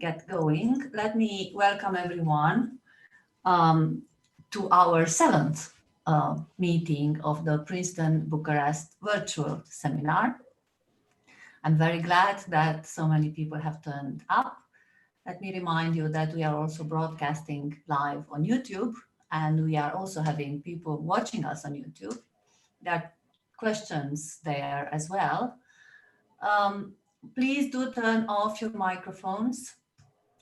get going, let me welcome everyone to our seventh meeting of the Princeton-Bucharest virtual seminar. I'm very glad that so many people have turned up. Let me remind you that we are also broadcasting live on YouTube, and we are also having people watching us on YouTube. There are questions there as well. Please do turn off your microphones.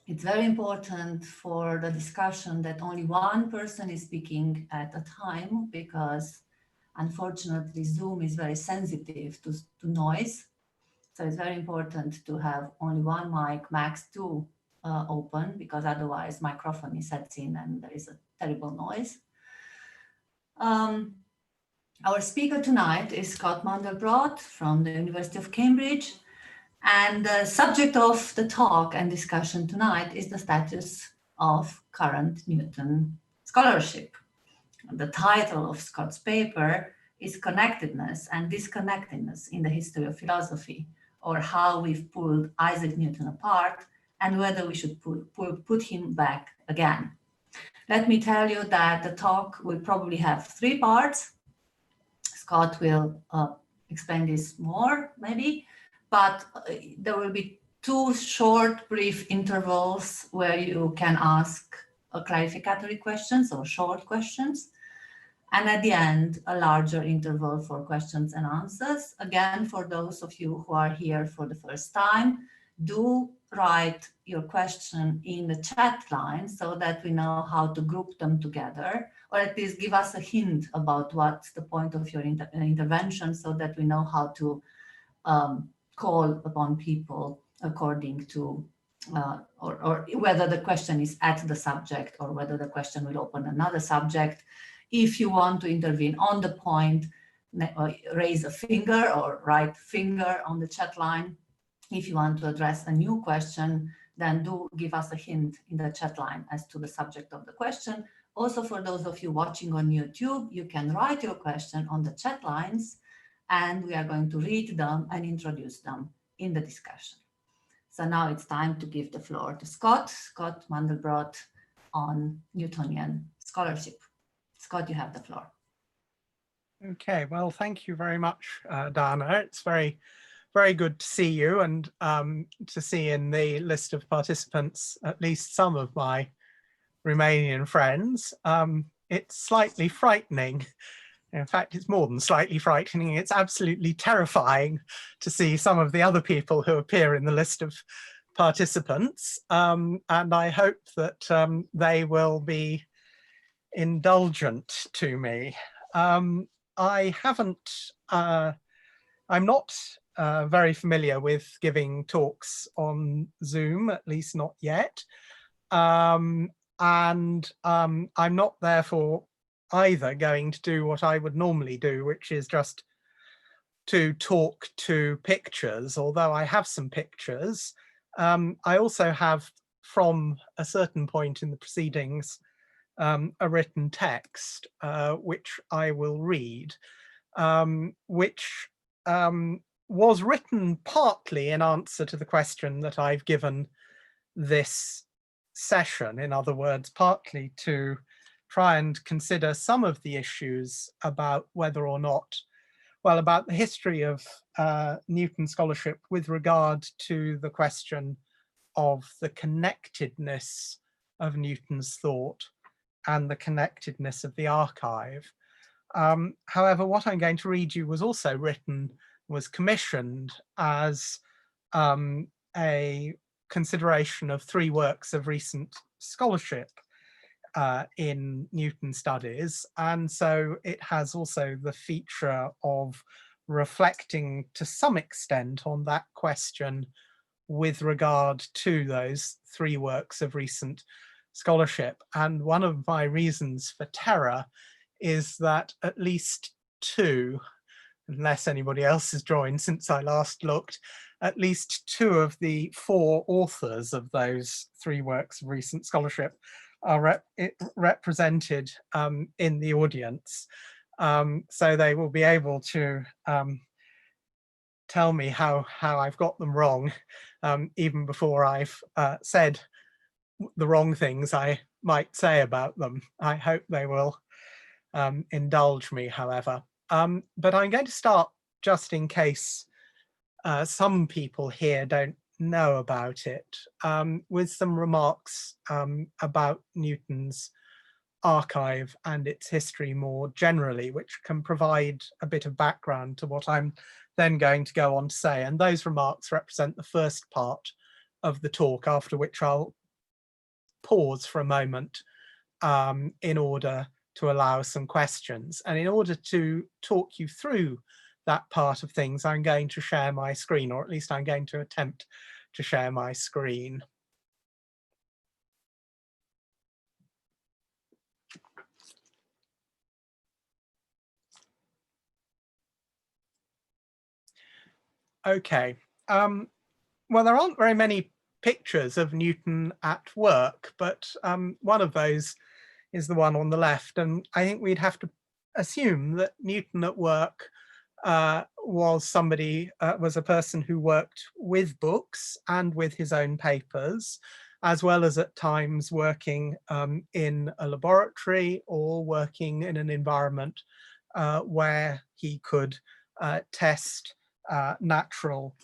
It's very important for the discussion that only one person is speaking at a time, because unfortunately Zoom is very sensitive to noise. So it's very important to have only one mic, max two, open, because otherwise microphone sets in and there is a terrible noise. Our speaker tonight is Scott Mandelbrote from the University of Cambridge. And the subject of the talk and discussion tonight is the status of current Newton scholarship. The title of Scott's paper is Connectedness and Disconnectedness in the History of Philosophy, or how we've pulled Isaac Newton apart and whether we should put him back again. Let me tell you that the talk will probably have three parts. Scott will explain this more, maybe, but there will be two short, brief intervals where you can ask clarificatory questions or short questions. And at the end, a larger interval for questions and answers. Again, for those of you who are here for the first time, do write your question in the chat line so that we know how to group them together, or at least give us a hint about what's the point of your intervention, so that we know how to call upon people according to, or whether the question is at the subject or whether the question will open another subject. If you want to intervene on the point, raise a finger or write finger on the chat line. If you want to address a new question, then do give us a hint in the chat line as to the subject of the question. Also, for those of you watching on YouTube, you can write your question on the chat lines, and we are going to read them and introduce them in the discussion. So now it's time to give the floor to Scott Mandelbrote on Newtonian scholarship. Scott, you have the floor. Okay, well, thank you very much, Dana. It's very, very good to see you, and to see in the list of participants at least some of my Romanian friends. It's slightly frightening. In fact, it's more than slightly frightening. It's absolutely terrifying to see some of the other people who appear in the list of participants. And I hope that they will be indulgent to me. I'm not very familiar with giving talks on Zoom, at least not yet. And I'm not therefore either going to do what I would normally do, which is just to talk to pictures, although I have some pictures. I also have, from a certain point in the proceedings, a written text, which I will read, which was written partly in answer to the question that I've given this session. In other words, partly to try and consider some of the issues about whether or not, well, about the history of Newton scholarship with regard to the question of the connectedness of Newton's thought and the connectedness of the archive. However, what I'm going to read you was also was commissioned as a consideration of three works of recent scholarship in Newton studies. And so it has also the feature of reflecting to some extent on that question with regard to those three works of recent scholarship. And one of my reasons for terror is that at least two, unless anybody else has joined since I last looked, at least two of the four authors of those three works of recent scholarship are represented in the audience. So they will be able to tell me how I've got them wrong, even before I've said the wrong things I might say about them. I hope they will indulge me, however. But I'm going to start, just in case some people here don't know about it, with some remarks about Newton's archive and its history more generally, which can provide a bit of background to what I'm then going to go on to say. And those remarks represent the first part of the talk, after which I'll pause for a moment in order to allow some questions. And in order to talk you through that part of things, I'm going to share my screen, or at least I'm going to attempt to share my screen. Okay, well, there aren't very many pictures of Newton at work, but one of those is the one on the left. And I think we'd have to assume that Newton at work was a person who worked with books and with his own papers, as well as at times working in a laboratory or working in an environment where he could test natural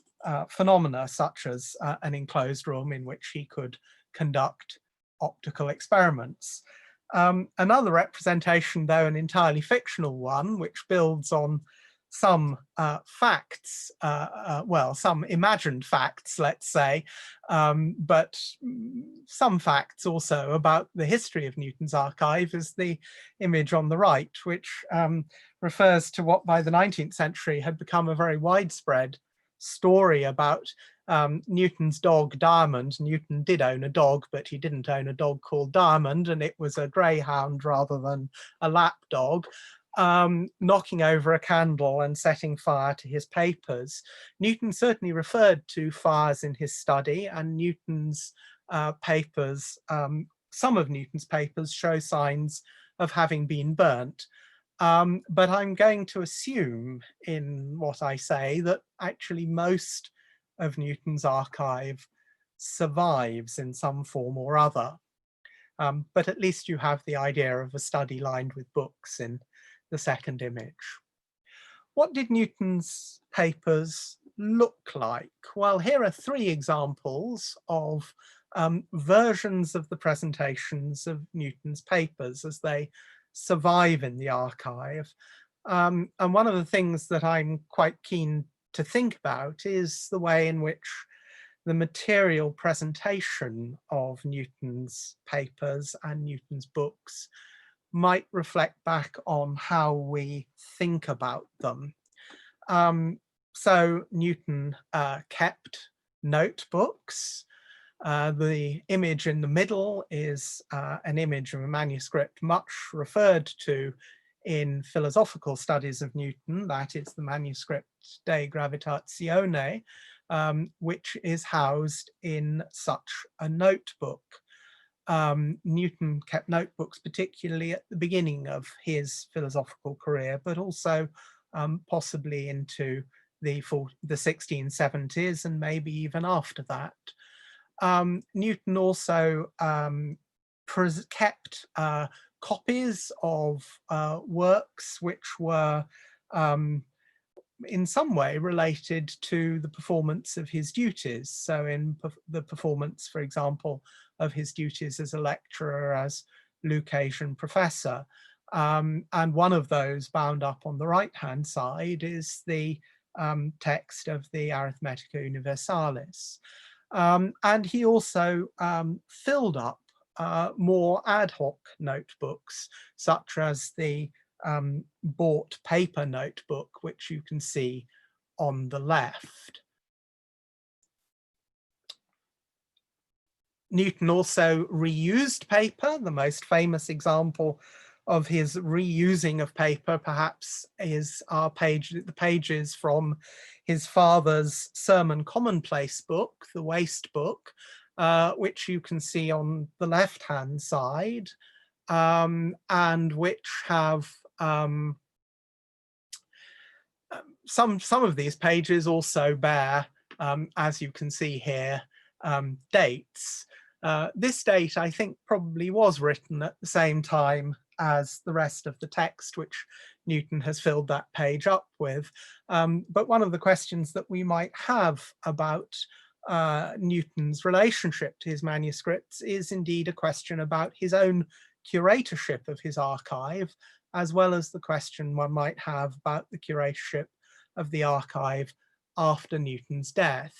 phenomena, such as an enclosed room in which he could conduct optical experiments. Another representation, though an entirely fictional one, which builds on some facts, well, some imagined facts, let's say, but some facts also about the history of Newton's archive, is the image on the right, which refers to what by the 19th century had become a very widespread story about Newton's dog Diamond. Newton did own a dog, but he didn't own a dog called Diamond, and it was a greyhound rather than a lap dog. Knocking over a candle and setting fire to his papers. Newton certainly referred to fires in his study, and Newton's papers, some of Newton's papers show signs of having been burnt. But I'm going to assume in what I say that actually most of Newton's archive survives in some form or other. But at least you have the idea of a study lined with books in the second image. What did Newton's papers look like? Well, here are three examples of versions of the presentations of Newton's papers as they survive in the archive. And one of the things that I'm quite keen to think about is the way in which the material presentation of Newton's papers and Newton's books might reflect back on how we think about them. So Newton kept notebooks. The image in the middle is an image of a manuscript much referred to in philosophical studies of Newton. That is the manuscript De Gravitatione, which is housed in such a notebook. Newton kept notebooks particularly at the beginning of his philosophical career, but also possibly into the 1670s and maybe even after that. Newton also kept copies of works which were in some way related to the performance of his duties. So in the performance, for example, of his duties as a lecturer, as Lucasian professor. And one of those bound up on the right-hand side is the text of the Arithmetica Universalis. And he also filled up more ad hoc notebooks, such as the bought paper notebook, which you can see on the left. Newton also reused paper. The most famous example of his reusing of paper perhaps is the pages from his father's Sermon Commonplace book, the Waste Book, which you can see on the left-hand side, and which have some of these pages also bear, as you can see here, dates. This date, I think, probably was written at the same time as the rest of the text, which Newton has filled that page up with. But one of the questions that we might have about Newton's relationship to his manuscripts is indeed a question about his own curatorship of his archive, as well as the question one might have about the curatorship of the archive after Newton's death.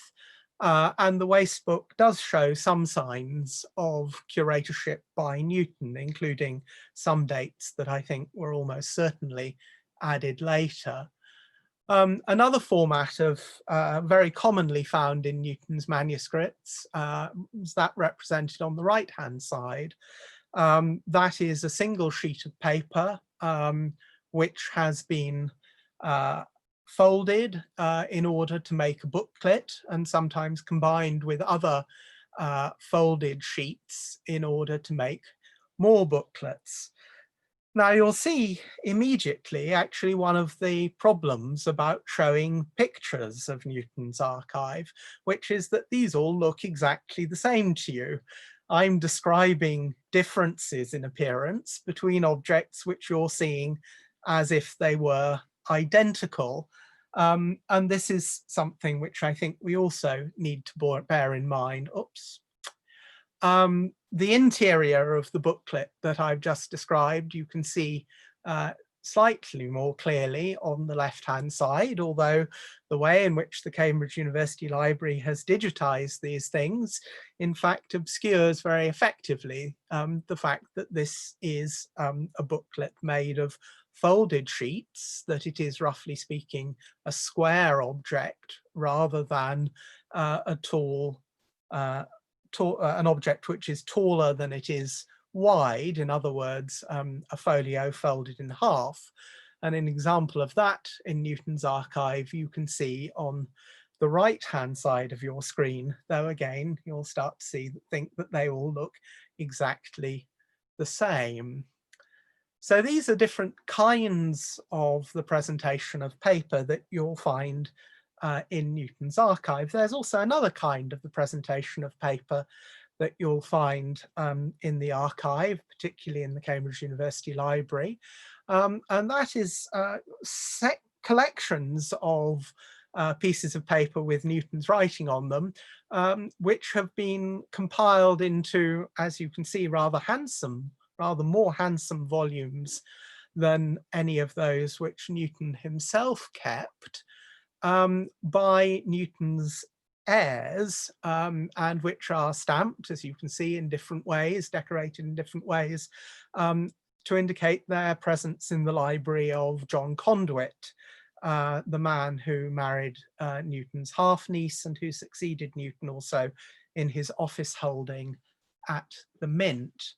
And the Waste Book does show some signs of curatorship by Newton, including some dates that I think were almost certainly added later. Another format of very commonly found in Newton's manuscripts is that represented on the right-hand side. That is a single sheet of paper which has been folded in order to make a booklet, and sometimes combined with other folded sheets in order to make more booklets. Now you'll see immediately actually one of the problems about showing pictures of Newton's archive, which is that these all look exactly the same to you. I'm describing differences in appearance between objects which you're seeing as if they were identical. And this is something which I think we also need to bear in mind. Oops. The interior of the booklet that I've just described, you can see slightly more clearly on the left-hand side, although the way in which the Cambridge University Library has digitized these things, in fact, obscures very effectively the fact that this is a booklet made of folded sheets, that it is, roughly speaking, a square object rather than an object which is taller than it is wide. In other words, a folio folded in half. And an example of that in Newton's archive you can see on the right-hand side of your screen, though again you'll start to think that they all look exactly the same. So these are different kinds of the presentation of paper that you'll find in Newton's archive. There's also another kind of the presentation of paper that you'll find in the archive, particularly in the Cambridge University Library, and that is collections of pieces of paper with Newton's writing on them, which have been compiled into, as you can see, rather more handsome volumes than any of those which Newton himself kept, by Newton's heirs, and which are stamped, as you can see, in different ways, decorated in different ways, to indicate their presence in the library of John Conduit, the man who married Newton's half-niece and who succeeded Newton also in his office holding at the Mint.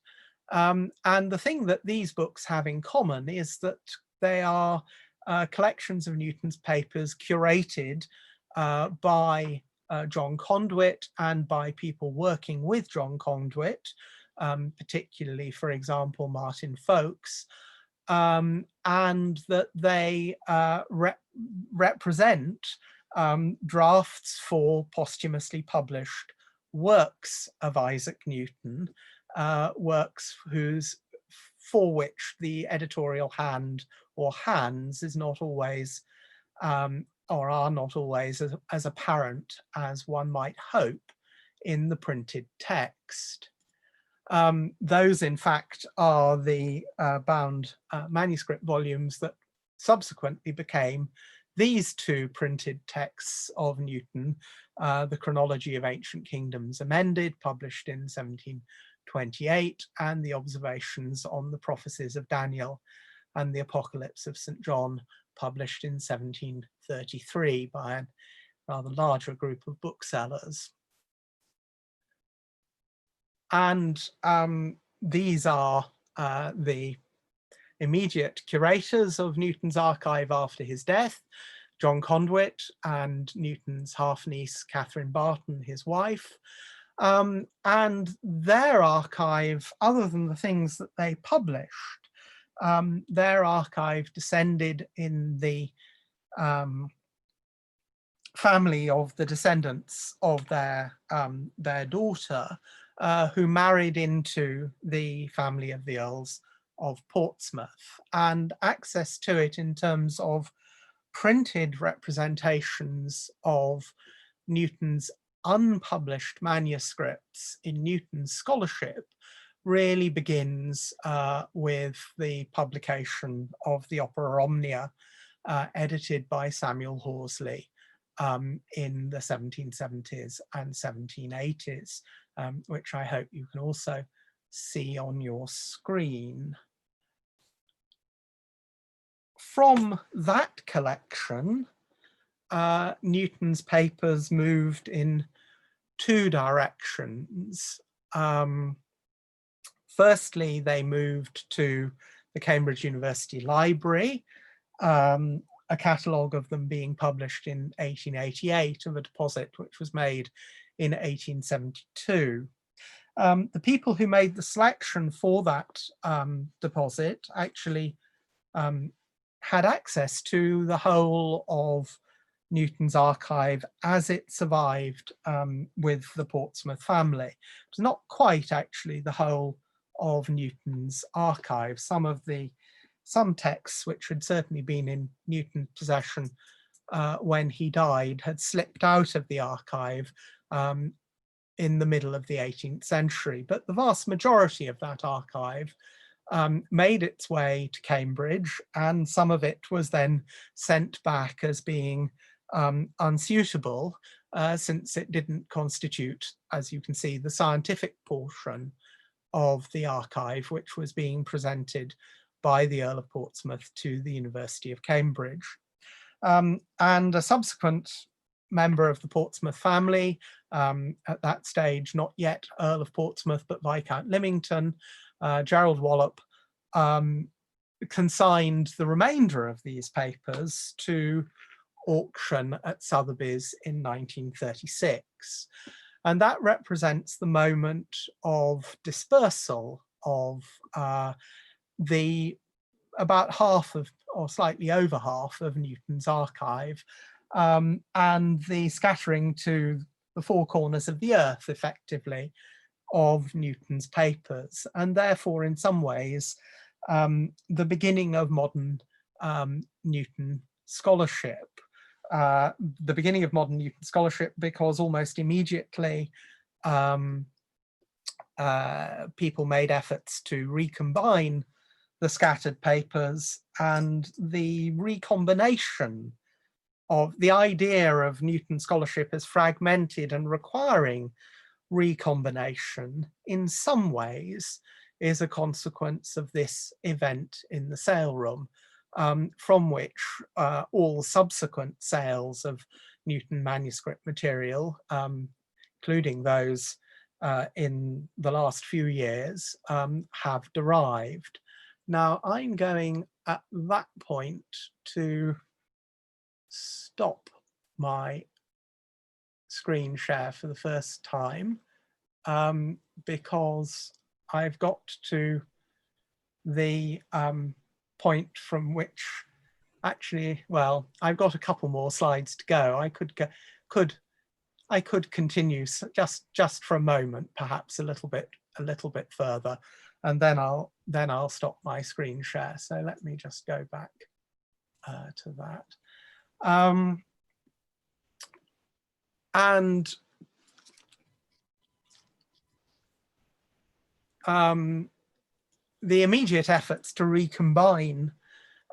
And the thing that these books have in common is that they are collections of Newton's papers curated by John Conduit and by people working with John Conduit, particularly, for example, Martin Folkes, and that they represent drafts for posthumously published works of Isaac Newton, works for which the editorial hand or hands is not always or are not always as apparent as one might hope in the printed text. Those, in fact, are the bound manuscript volumes that subsequently became these two printed texts of Newton, the Chronology of Ancient Kingdoms Amended, published in 1728, and the Observations on the Prophecies of Daniel and the Apocalypse of St. John, published in 1733 by a rather larger group of booksellers. And these are the immediate curators of Newton's archive after his death, John Conduit and Newton's half-niece, Catherine Barton, his wife. And their archive, other than the things that they published, their archive descended in the family of the descendants of their daughter, who married into the family of the Earls of Portsmouth, and access to it in terms of printed representations of Newton's unpublished manuscripts in Newton's scholarship really begins with the publication of the Opera Omnia, edited by Samuel Horsley in the 1770s and 1780s, which I hope you can also see on your screen. From that collection, Newton's papers moved in two directions. Firstly, they moved to the Cambridge University Library, a catalogue of them being published in 1888 of a deposit which was made in 1872. The people who made the selection for that deposit actually had access to the whole of Newton's archive as it survived with the Portsmouth family. It's not quite actually the whole of Newton's archive. Some texts which had certainly been in Newton's possession when he died had slipped out of the archive in the middle of the 18th century, but the vast majority of that archive made its way to Cambridge, and some of it was then sent back as being unsuitable, since it didn't constitute, as you can see, the scientific portion of the archive, which was being presented by the Earl of Portsmouth to the University of Cambridge. And a subsequent member of the Portsmouth family, at that stage not yet Earl of Portsmouth but Viscount Lymington, Gerald Wallop, consigned the remainder of these papers to auction at Sotheby's in 1936. And that represents the moment of dispersal of about half of, or slightly over half of, Newton's archive, and the scattering to the four corners of the earth, effectively, of Newton's papers, and therefore in some ways the beginning of modern Newton scholarship. The beginning of modern Newton scholarship because almost immediately people made efforts to recombine the scattered papers, and the recombination of the idea of Newton scholarship as fragmented and requiring recombination in some ways is a consequence of this event in the sale room, from which all subsequent sales of Newton manuscript material, including those in the last few years, have derived. Now, I'm going at that point to stop my screen share for the first time, because I've got to the point from which actually, well, I've got a couple more slides to go. I could continue just for a moment, perhaps a little bit further, and then I'll stop my screen share. So let me just go back to that. The immediate efforts to recombine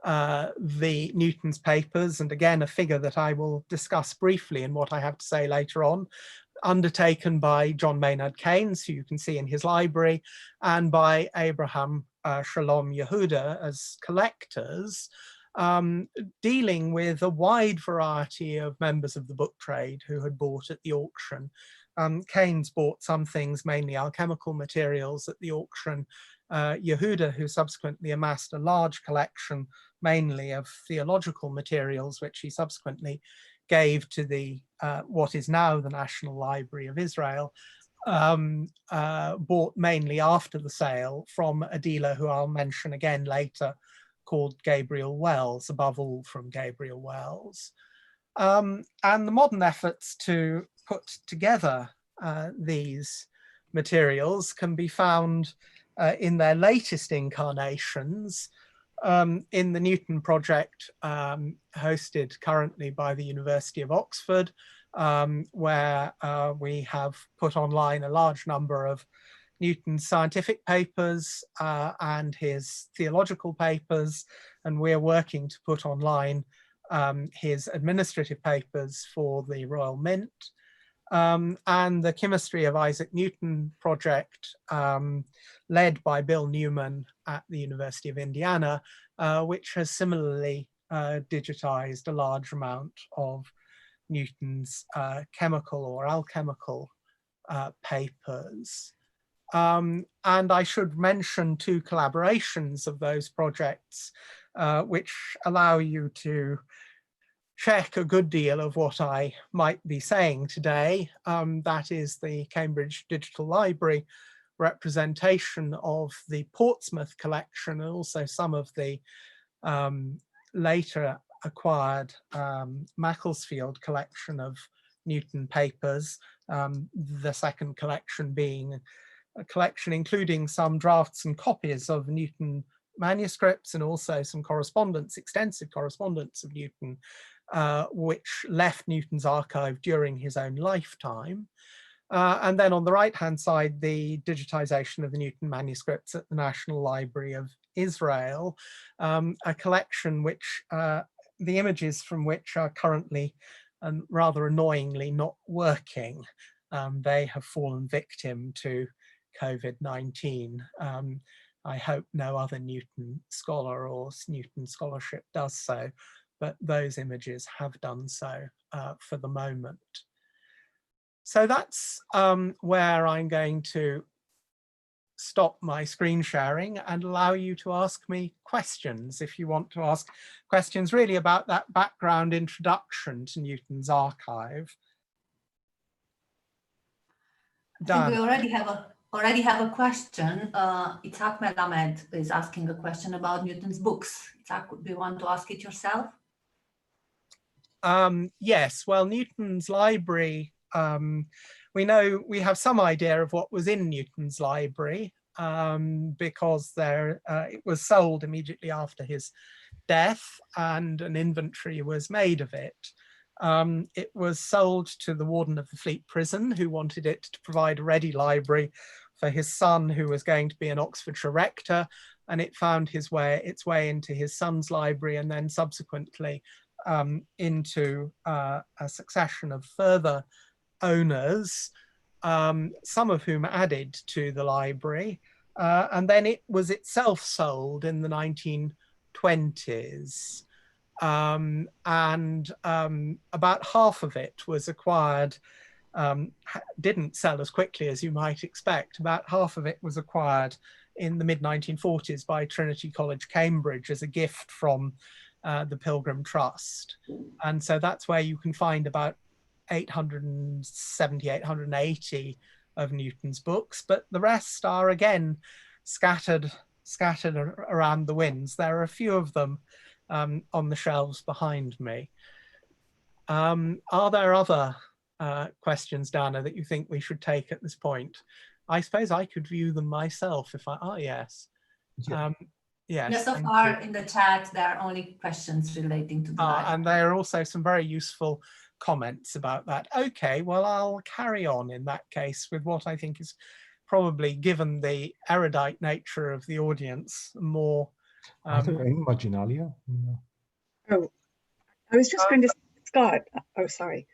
the Newton's papers, and again a figure that I will discuss briefly in what I have to say later on, undertaken by John Maynard Keynes, who you can see in his library, and by Abraham Shalom Yehuda as collectors, dealing with a wide variety of members of the book trade who had bought at the auction. Keynes bought some things, mainly alchemical materials, at the auction. Yehuda, who subsequently amassed a large collection, mainly of theological materials, which he subsequently gave to the what is now the National Library of Israel, bought mainly after the sale from a dealer who I'll mention again later, called Gabriel Wells, above all from Gabriel Wells. And the modern efforts to put together these materials can be found in their latest incarnations in the Newton project, hosted currently by the University of Oxford, where we have put online a large number of Newton's scientific papers and his theological papers, and we're working to put online his administrative papers for the Royal Mint. And the Chemistry of Isaac Newton project, led by Bill Newman at the University of Indiana, which has similarly digitized a large amount of Newton's chemical or alchemical papers. And I should mention two collaborations of those projects, which allow you to check a good deal of what I might be saying today. That is the Cambridge Digital Library representation of the Portsmouth collection, and also some of the later acquired Macclesfield collection of Newton papers, the second collection being a collection including some drafts and copies of Newton manuscripts, and also some correspondence, extensive correspondence of Newton, which left Newton's archive during his own lifetime. And then on the right-hand side, the digitization of the Newton manuscripts at the National Library of Israel, a collection which the images from which are currently and rather annoyingly not working. They have fallen victim to COVID-19. I hope no other Newton scholar or Newton scholarship does so, but those images have done so for the moment. So that's where I'm going to stop my screen sharing and allow you to ask me questions if you want to ask questions really about that background introduction to Newton's archive. I think we already have a question. Itzhak Melamed is asking a question about Newton's books. Itzhak, do you want to ask it yourself? Yes, well, Newton's library, we have some idea of what was in Newton's library because it was sold immediately after his death and an inventory was made of it. It was sold to the warden of the Fleet Prison, who wanted it to provide a ready library for his son, who was going to be an Oxfordshire rector, and it found its way into his son's library, and then subsequently into a succession of further owners, some of whom added to the library, and then it was itself sold in the 1920s. And about half of it was acquired, didn't sell as quickly as you might expect. About half of it was acquired in the mid-1940s by Trinity College, Cambridge, as a gift from the Pilgrim Trust. And so that's where you can find about 870, 880 of Newton's books, but the rest are again scattered around the winds. There are a few of them on the shelves behind me. Are there other questions, Dana, that you think we should take at this point? I suppose I could view them myself if yes. Yeah. Yes. Yeah, so far in the chat, there are only questions relating to the library. And there are also some very useful comments about that. Okay, well, I'll carry on in that case with what I think is probably, given the erudite nature of the audience, more... Are there any Marginalia? No. Oh, I was just going to, Scott, oh, sorry.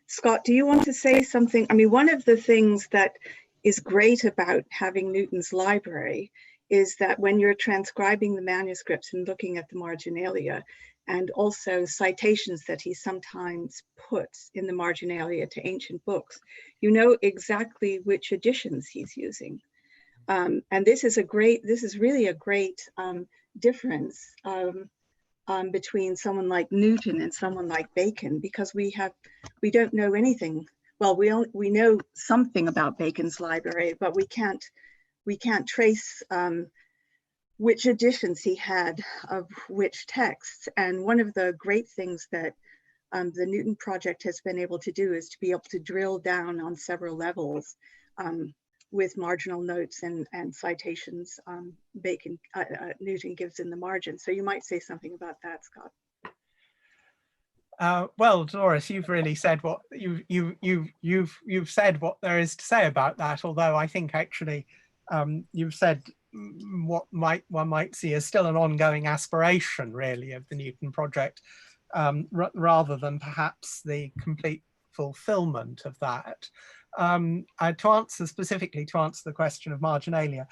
Scott, do you want to say something? I mean, one of the things that is great about having Newton's library is that when you're transcribing the manuscripts and looking at the marginalia, and also citations that he sometimes puts in the marginalia to ancient books, you know exactly which editions he's using. And this is really a great difference between someone like Newton and someone like Bacon, because we don't know anything. Well, we know something about Bacon's library, but we can't trace which editions he had of which texts. And one of the great things that the Newton Project has been able to do is to be able to drill down on several levels with marginal notes and citations Newton gives in the margin. So you might say something about that, Scott. Well, Doris, you've really said what you've said what there is to say about that. Although I think actually you've said what one might see as still an ongoing aspiration, really, of the Newton Project, rather than perhaps the complete fulfillment of that. Specifically to answer the question of marginalia,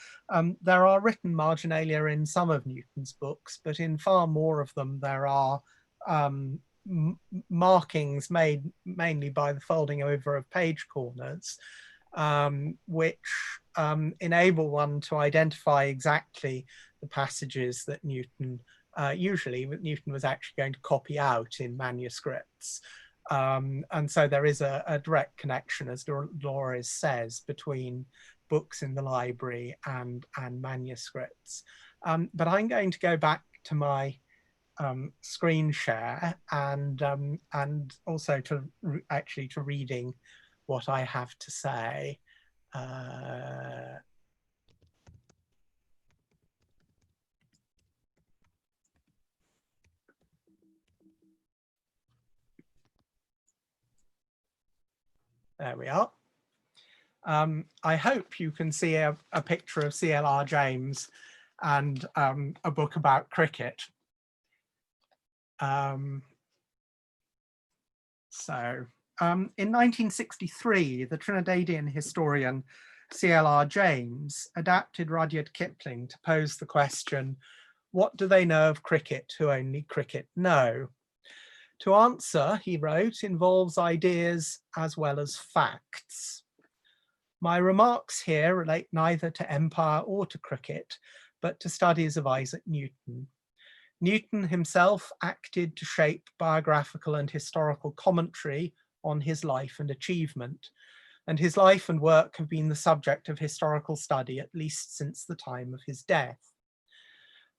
there are written marginalia in some of Newton's books, but in far more of them there are markings made mainly by the folding over of page corners, which enable one to identify exactly the passages that Newton Newton was actually going to copy out in manuscripts. And so there is a direct connection, as Dolores says, between books in the library and manuscripts. But I'm going to go back to my screen share and also to reading what I have to say. There we are. I hope you can see a picture of C.L.R. James and a book about cricket. In 1963, the Trinidadian historian C.L.R. James adapted Rudyard Kipling to pose the question, what do they know of cricket who only cricket know? To answer, he wrote, involves ideas as well as facts. My remarks here relate neither to empire or to cricket, but to studies of Isaac Newton. Newton himself acted to shape biographical and historical commentary on his life and achievement, and his life and work have been the subject of historical study at least since the time of his death.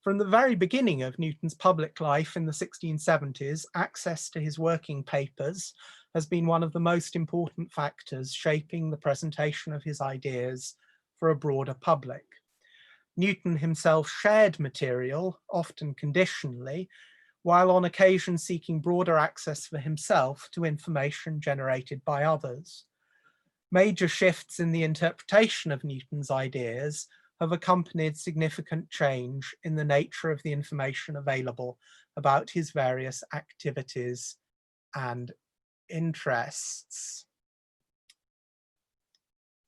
From the very beginning of Newton's public life in the 1670s, access to his working papers has been one of the most important factors shaping the presentation of his ideas for a broader public. Newton himself shared material, often conditionally, while on occasion seeking broader access for himself to information generated by others. Major shifts in the interpretation of Newton's ideas have accompanied significant change in the nature of the information available about his various activities and interests.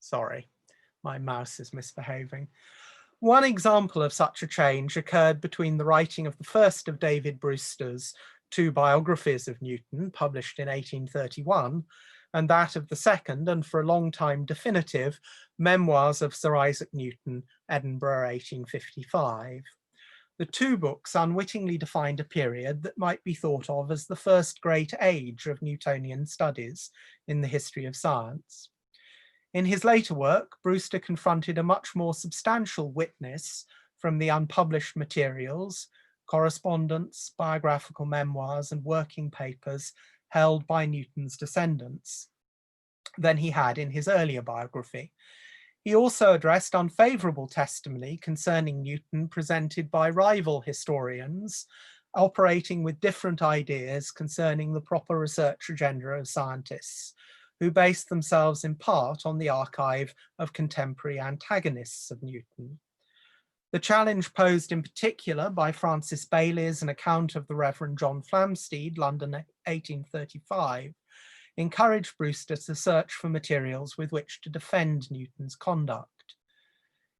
Sorry, my mouse is misbehaving. One example of such a change occurred between the writing of the first of David Brewster's two biographies of Newton, published in 1831, and that of the second, and for a long time definitive, Memoirs of Sir Isaac Newton, Edinburgh, 1855. The two books unwittingly defined a period that might be thought of as the first great age of Newtonian studies in the history of science. In his later work, Brewster confronted a much more substantial witness from the unpublished materials, correspondence, biographical memoirs, and working papers held by Newton's descendants than he had in his earlier biography. He also addressed unfavorable testimony concerning Newton presented by rival historians operating with different ideas concerning the proper research agenda of scientists, who based themselves in part on the archive of contemporary antagonists of Newton. The challenge posed in particular by Francis Bailey's An Account of the Reverend John Flamsteed, London 1835, encouraged Brewster to search for materials with which to defend Newton's conduct.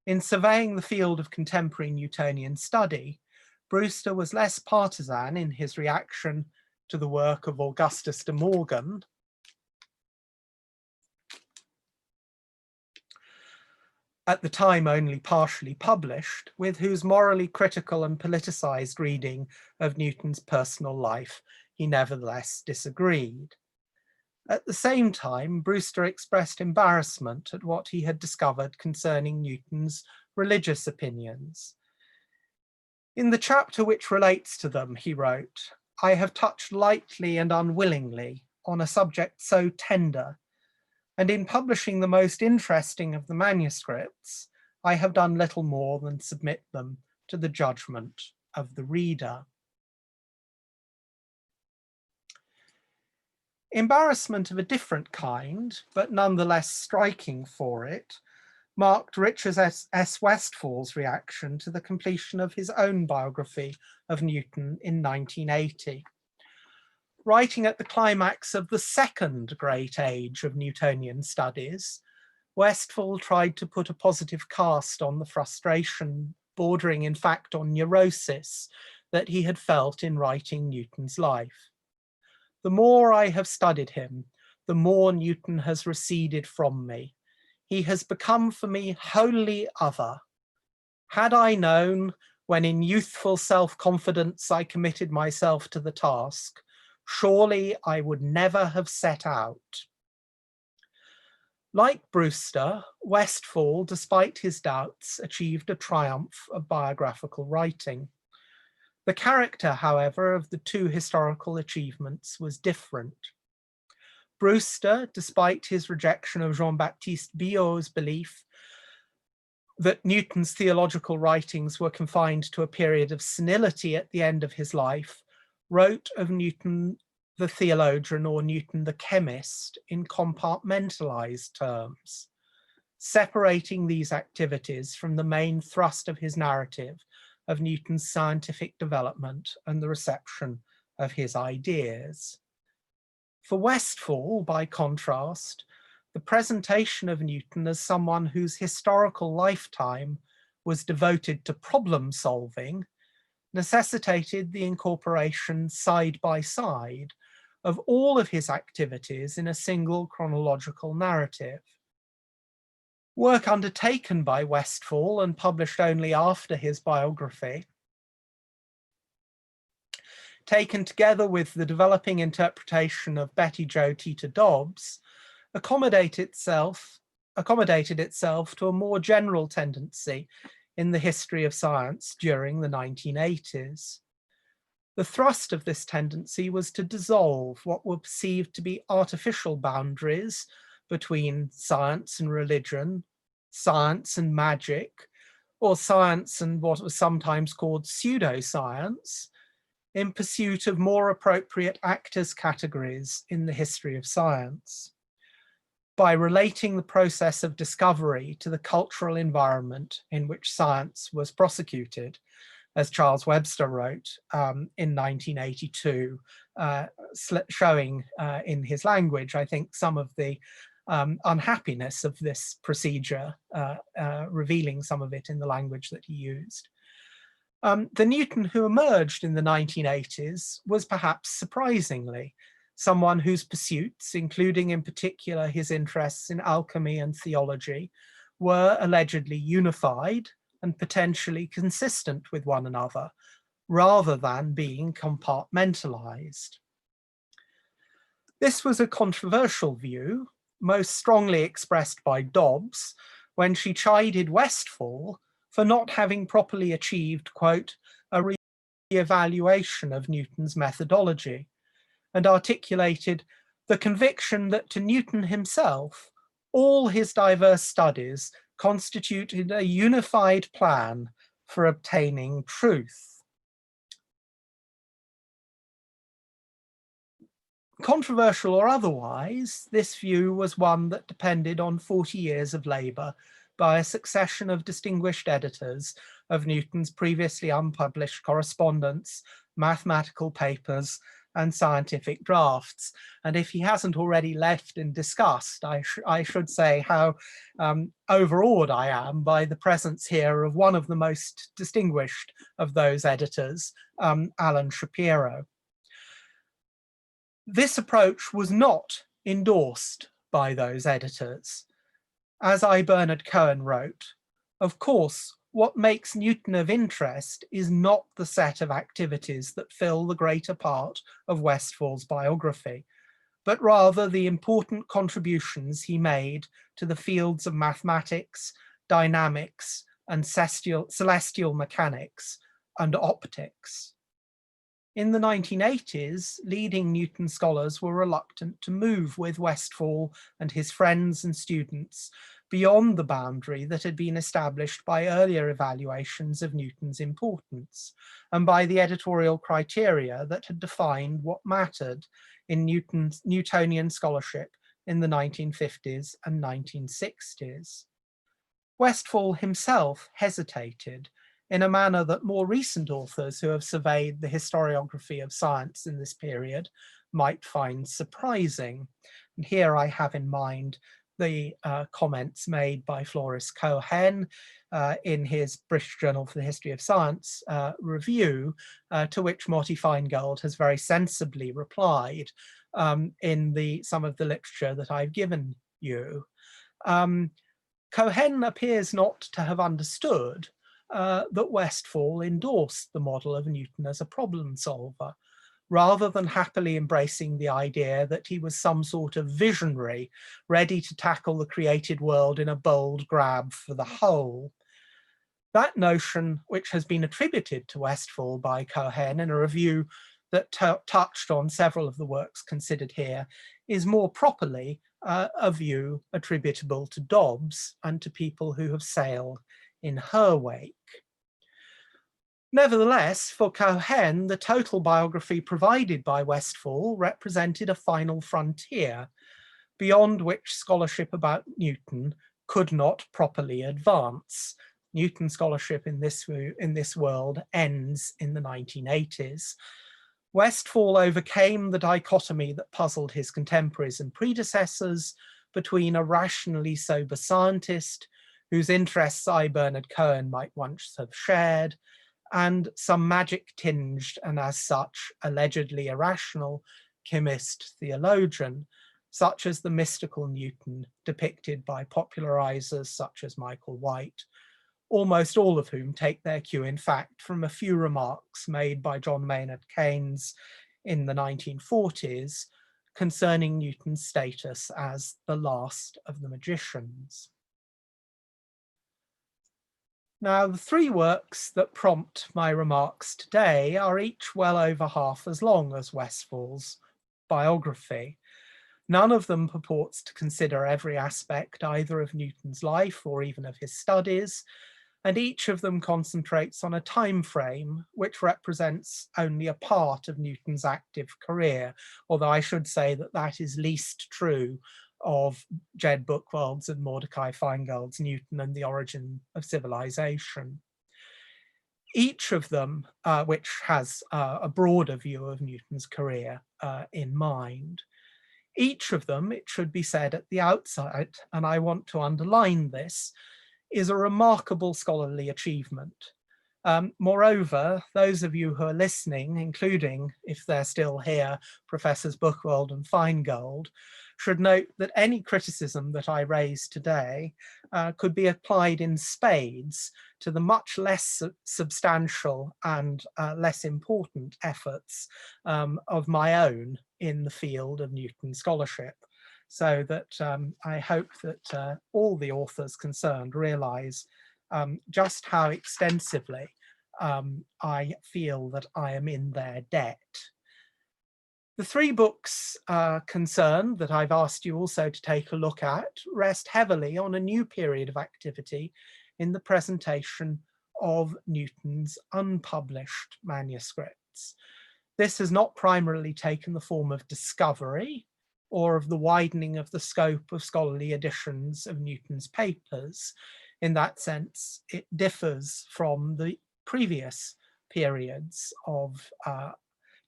In surveying the field of contemporary Newtonian study, Brewster was less partisan in his reaction to the work of Augustus de Morgan, at the time only partially published, with whose morally critical and politicized reading of Newton's personal life he nevertheless disagreed. At the same time, Brewster expressed embarrassment at what he had discovered concerning Newton's religious opinions. In the chapter which relates to them, he wrote, I have touched lightly and unwillingly on a subject so tender, and in publishing the most interesting of the manuscripts, I have done little more than submit them to the judgment of the reader. Embarrassment of a different kind, but nonetheless striking for it, marked Richard S. Westfall's reaction to the completion of his own biography of Newton in 1980. Writing at the climax of the second great age of Newtonian studies, Westfall tried to put a positive cast on the frustration, bordering in fact on neurosis, that he had felt in writing Newton's life. The more I have studied him, the more Newton has receded from me. He has become for me wholly other. Had I known, when in youthful self-confidence I committed myself to the task, surely I would never have set out. Like Brewster, Westfall, despite his doubts, achieved a triumph of biographical writing. The character, however, of the two historical achievements was different. Brewster, despite his rejection of Jean-Baptiste Biot's belief that Newton's theological writings were confined to a period of senility at the end of his life, wrote of Newton the theologian or Newton the chemist in compartmentalized terms, separating these activities from the main thrust of his narrative of Newton's scientific development and the reception of his ideas. For Westfall, by contrast, the presentation of Newton as someone whose historical lifetime was devoted to problem solving necessitated the incorporation side by side of all of his activities in a single chronological narrative. Work undertaken by Westfall and published only after his biography, taken together with the developing interpretation of Betty Jo Tita Dobbs, accommodated itself to a more general tendency in the history of science during the 1980s. The thrust of this tendency was to dissolve what were perceived to be artificial boundaries between science and religion, science and magic, or science and what was sometimes called pseudoscience, in pursuit of more appropriate actors' categories in the history of science. By relating the process of discovery to the cultural environment in which science was prosecuted, as Charles Webster wrote in 1982, showing in his language, I think, some of the unhappiness of this procedure, revealing some of it in the language that he used. The Newton who emerged in the 1980s was perhaps surprisingly someone whose pursuits, including in particular his interests in alchemy and theology, were allegedly unified and potentially consistent with one another, rather than being compartmentalized. This was a controversial view, most strongly expressed by Dobbs, when she chided Westfall for not having properly achieved, quote, a re-evaluation of Newton's methodology, and articulated the conviction that to Newton himself, all his diverse studies constituted a unified plan for obtaining truth. Controversial or otherwise, this view was one that depended on 40 years of labour by a succession of distinguished editors of Newton's previously unpublished correspondence, mathematical papers, and scientific drafts. And if he hasn't already left in disgust, I should say how overawed I am by the presence here of one of the most distinguished of those editors, Alan Shapiro. This approach was not endorsed by those editors. As I. Bernard Cohen wrote, of course, what makes Newton of interest is not the set of activities that fill the greater part of Westfall's biography, but rather the important contributions he made to the fields of mathematics, dynamics, and celestial mechanics and optics. In the 1980s, leading Newton scholars were reluctant to move with Westfall and his friends and students beyond the boundary that had been established by earlier evaluations of Newton's importance and by the editorial criteria that had defined what mattered in Newtonian scholarship in the 1950s and 1960s. Westfall himself hesitated in a manner that more recent authors who have surveyed the historiography of science in this period might find surprising. And here I have in mind the comments made by Floris Cohen in his British Journal for the History of Science review, to which Motty Feingold has very sensibly replied in some of the literature that I've given you. Cohen appears not to have understood that Westfall endorsed the model of Newton as a problem solver, rather than happily embracing the idea that he was some sort of visionary, ready to tackle the created world in a bold grab for the whole. That notion, which has been attributed to Westfall by Cohen in a review that touched on several of the works considered here, is more properly a view attributable to Dobbs and to people who have sailed in her wake. Nevertheless, for Cohen, the total biography provided by Westfall represented a final frontier, beyond which scholarship about Newton could not properly advance. Newton scholarship in this world ends in the 1980s. Westfall overcame the dichotomy that puzzled his contemporaries and predecessors between a rationally sober scientist whose interests I. Bernard Cohen might once have shared, and some magic-tinged and as such allegedly irrational chemist theologian, such as the mystical Newton depicted by popularizers such as Michael White, almost all of whom take their cue, in fact, from a few remarks made by John Maynard Keynes in the 1940s concerning Newton's status as the last of the magicians. Now, the three works that prompt my remarks today are each well over half as long as Westfall's biography. None of them purports to consider every aspect either of Newton's life or even of his studies, and each of them concentrates on a time frame which represents only a part of Newton's active career, although I should say that that is least true of Jed Buchwald's and Mordecai Feingold's Newton and the Origin of Civilization. Each of them, which has a broader view of Newton's career in mind. Each of them, it should be said at the outset, and I want to underline this, is a remarkable scholarly achievement. Moreover, those of you who are listening, including, if they're still here, Professors Buchwald and Feingold, should note that any criticism that I raise today could be applied in spades to the much less substantial and less important efforts of my own in the field of Newton scholarship. So that I hope that all the authors concerned realize just how extensively I feel that I am in their debt. The three books concerned that I've asked you also to take a look at rest heavily on a new period of activity in the presentation of Newton's unpublished manuscripts. This has not primarily taken the form of discovery or of the widening of the scope of scholarly editions of Newton's papers. In that sense, it differs from the previous periods of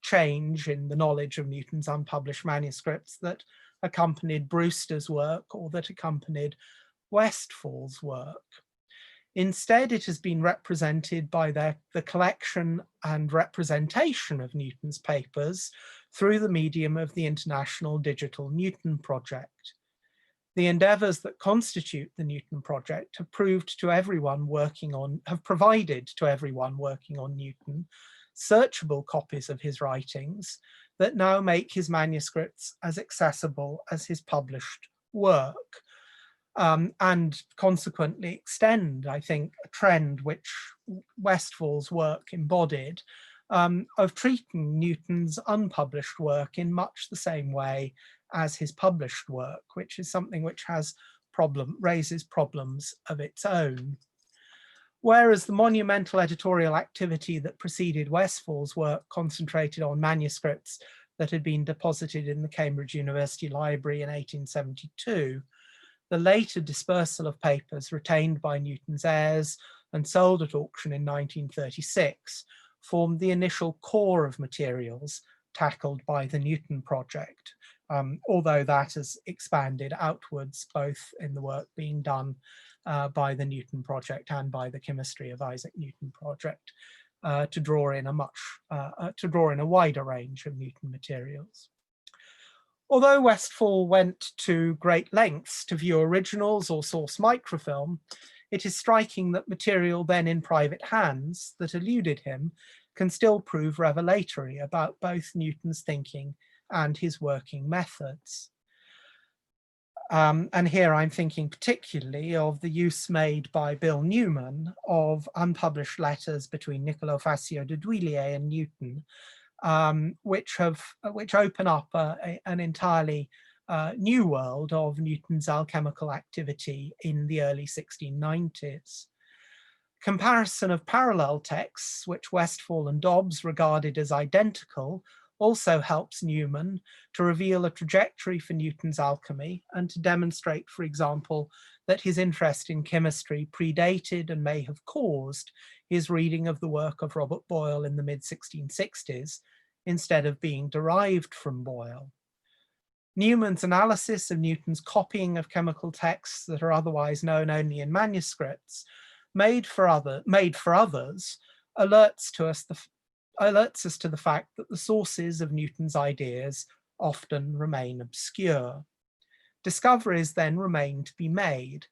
change in the knowledge of Newton's unpublished manuscripts that accompanied Brewster's work or that accompanied Westfall's work. Instead, it has been represented by the collection and representation of Newton's papers through the medium of the International Digital Newton Project. The endeavors that constitute the Newton Project have provided to everyone working on Newton searchable copies of his writings that now make his manuscripts as accessible as his published work, and consequently extend, I think, a trend which Westfall's work embodied, of treating Newton's unpublished work in much the same way as his published work, which is something which raises problems of its own. Whereas the monumental editorial activity that preceded Westfall's work concentrated on manuscripts that had been deposited in the Cambridge University Library in 1872, the later dispersal of papers retained by Newton's heirs and sold at auction in 1936 formed the initial core of materials tackled by the Newton project, although that has expanded outwards, both in the work being done by the Newton project and by the Chemistry of Isaac Newton project, to draw in a wider range of Newton materials. Although Westfall went to great lengths to view originals or source microfilm, it is striking that material then in private hands that eluded him can still prove revelatory about both Newton's thinking and his working methods. And here I'm thinking particularly of the use made by Bill Newman of unpublished letters between Niccolò Facio de Duillier and Newton, which open up an entirely new world of Newton's alchemical activity in the early 1690s. Comparison of parallel texts, which Westfall and Dobbs regarded as identical, also helps Newman to reveal a trajectory for Newton's alchemy and to demonstrate, for example, that his interest in chemistry predated and may have caused his reading of the work of Robert Boyle in the mid-1660s, instead of being derived from Boyle. Newman's analysis of Newton's copying of chemical texts that are otherwise known only in manuscripts, made for others, alerts us to the fact that the sources of Newton's ideas often remain obscure. Discoveries then remain to be made.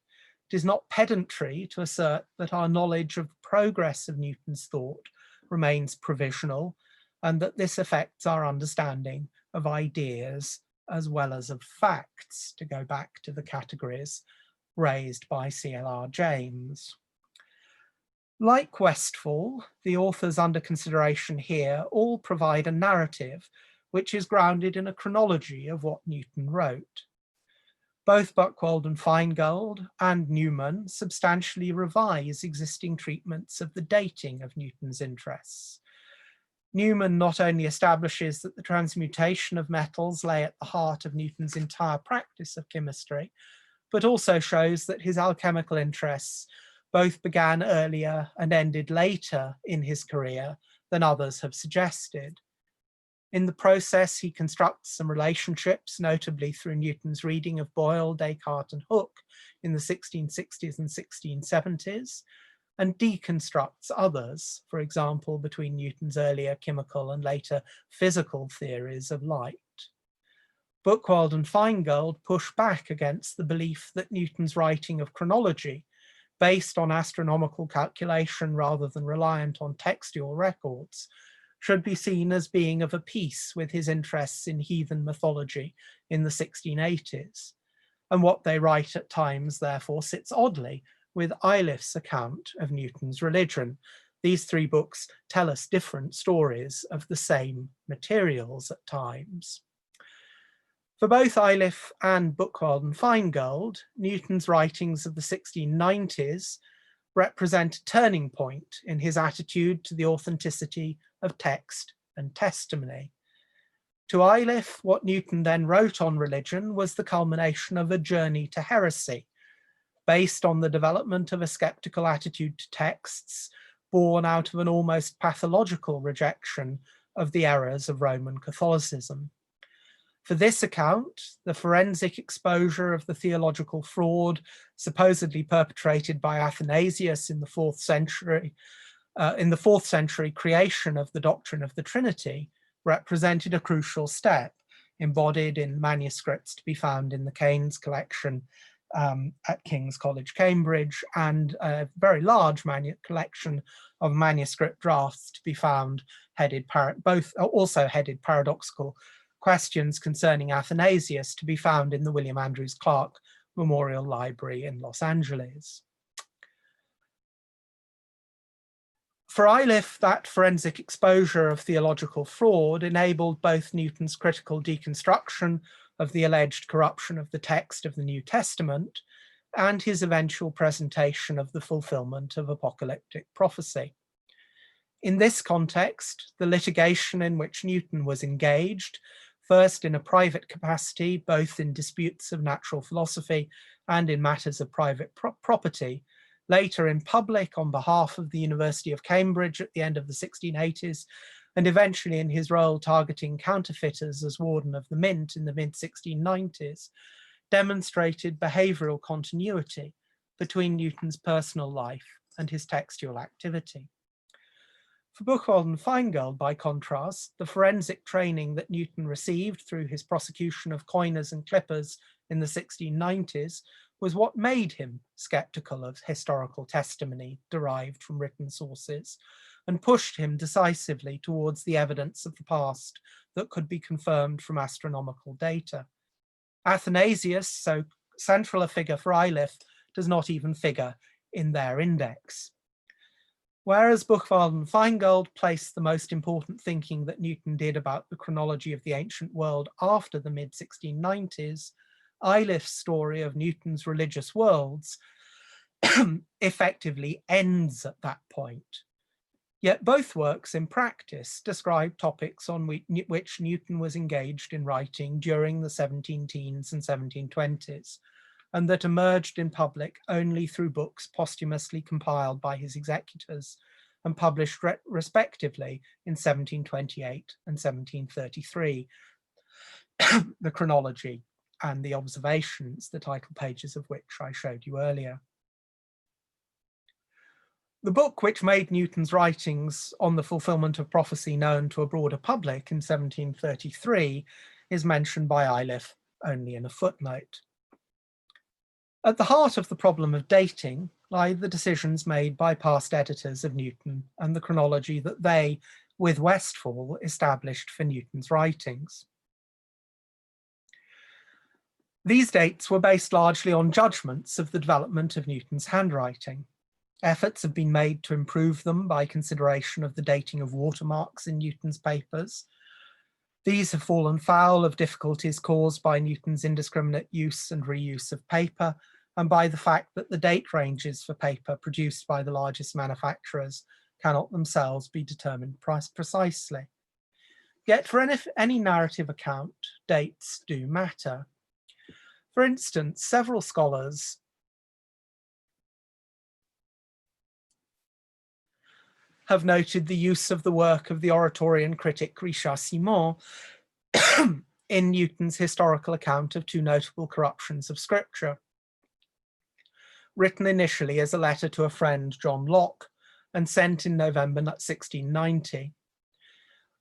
It is not pedantry to assert that our knowledge of the progress of Newton's thought remains provisional, and that this affects our understanding of ideas as well as of facts, to go back to the categories raised by C.L.R. James. Like Westfall, the authors under consideration here all provide a narrative which is grounded in a chronology of what Newton wrote. Both Buchwald and Feingold and Newman substantially revise existing treatments of the dating of Newton's interests. Newman not only establishes that the transmutation of metals lay at the heart of Newton's entire practice of chemistry, but also shows that his alchemical interests both began earlier and ended later in his career than others have suggested. In the process, he constructs some relationships, notably through Newton's reading of Boyle, Descartes, and Hooke in the 1660s and 1670s, and deconstructs others, for example, between Newton's earlier chemical and later physical theories of light. Buchwald and Feingold push back against the belief that Newton's writing of chronology, based on astronomical calculation rather than reliant on textual records, should be seen as being of a piece with his interests in heathen mythology in the 1680s. And what they write at times, therefore, sits oddly with Eilif's account of Newton's religion. These three books tell us different stories of the same materials at times. For both Eilif and Buchwald and Feingold, Newton's writings of the 1690s represent a turning point in his attitude to the authenticity of text and testimony. To Eilif, what Newton then wrote on religion was the culmination of a journey to heresy, based on the development of a skeptical attitude to texts, born out of an almost pathological rejection of the errors of Roman Catholicism. For this account, the forensic exposure of the theological fraud supposedly perpetrated by Athanasius in the 4th century creation of the doctrine of the Trinity represented a crucial step, embodied in manuscripts to be found in the Keynes collection at King's College, Cambridge, and a very large collection of manuscript drafts to be found also headed paradoxical questions concerning Athanasius to be found in the William Andrews Clark Memorial Library in Los Angeles. For Iliff, that forensic exposure of theological fraud enabled both Newton's critical deconstruction of the alleged corruption of the text of the New Testament and his eventual presentation of the fulfillment of apocalyptic prophecy. In this context, the litigation in which Newton was engaged, first in a private capacity, both in disputes of natural philosophy and in matters of private property, later in public on behalf of the University of Cambridge at the end of the 1680s, and eventually in his role targeting counterfeiters as Warden of the Mint in the mid-1690s, demonstrated behavioural continuity between Newton's personal life and his textual activity. For Buchwald and Feingold, by contrast, the forensic training that Newton received through his prosecution of coiners and clippers in the 1690s was what made him sceptical of historical testimony derived from written sources and pushed him decisively towards the evidence of the past that could be confirmed from astronomical data. Athanasius, so central a figure for Iliff, does not even figure in their index. Whereas Buchwald and Feingold placed the most important thinking that Newton did about the chronology of the ancient world after the mid-1690s, Iliff's story of Newton's religious worlds effectively ends at that point. Yet both works in practice describe topics on which Newton was engaged in writing during the 17 teens and 1720s, and that emerged in public only through books posthumously compiled by his executors and published respectively in 1728 and 1733, the chronology and the observations, the title pages of which I showed you earlier. The book which made Newton's writings on the fulfillment of prophecy known to a broader public in 1733 is mentioned by Iliff only in a footnote. At the heart of the problem of dating lie the decisions made by past editors of Newton and the chronology that they, with Westfall, established for Newton's writings. These dates were based largely on judgments of the development of Newton's handwriting. Efforts have been made to improve them by consideration of the dating of watermarks in Newton's papers. These have fallen foul of difficulties caused by Newton's indiscriminate use and reuse of paper, and by the fact that the date ranges for paper produced by the largest manufacturers cannot themselves be determined precisely. Yet for any narrative account, dates do matter. For instance, several scholars have noted the use of the work of the oratorian critic Richard Simon in Newton's historical account of two notable corruptions of scripture, written initially as a letter to a friend, John Locke, and sent in November 1690.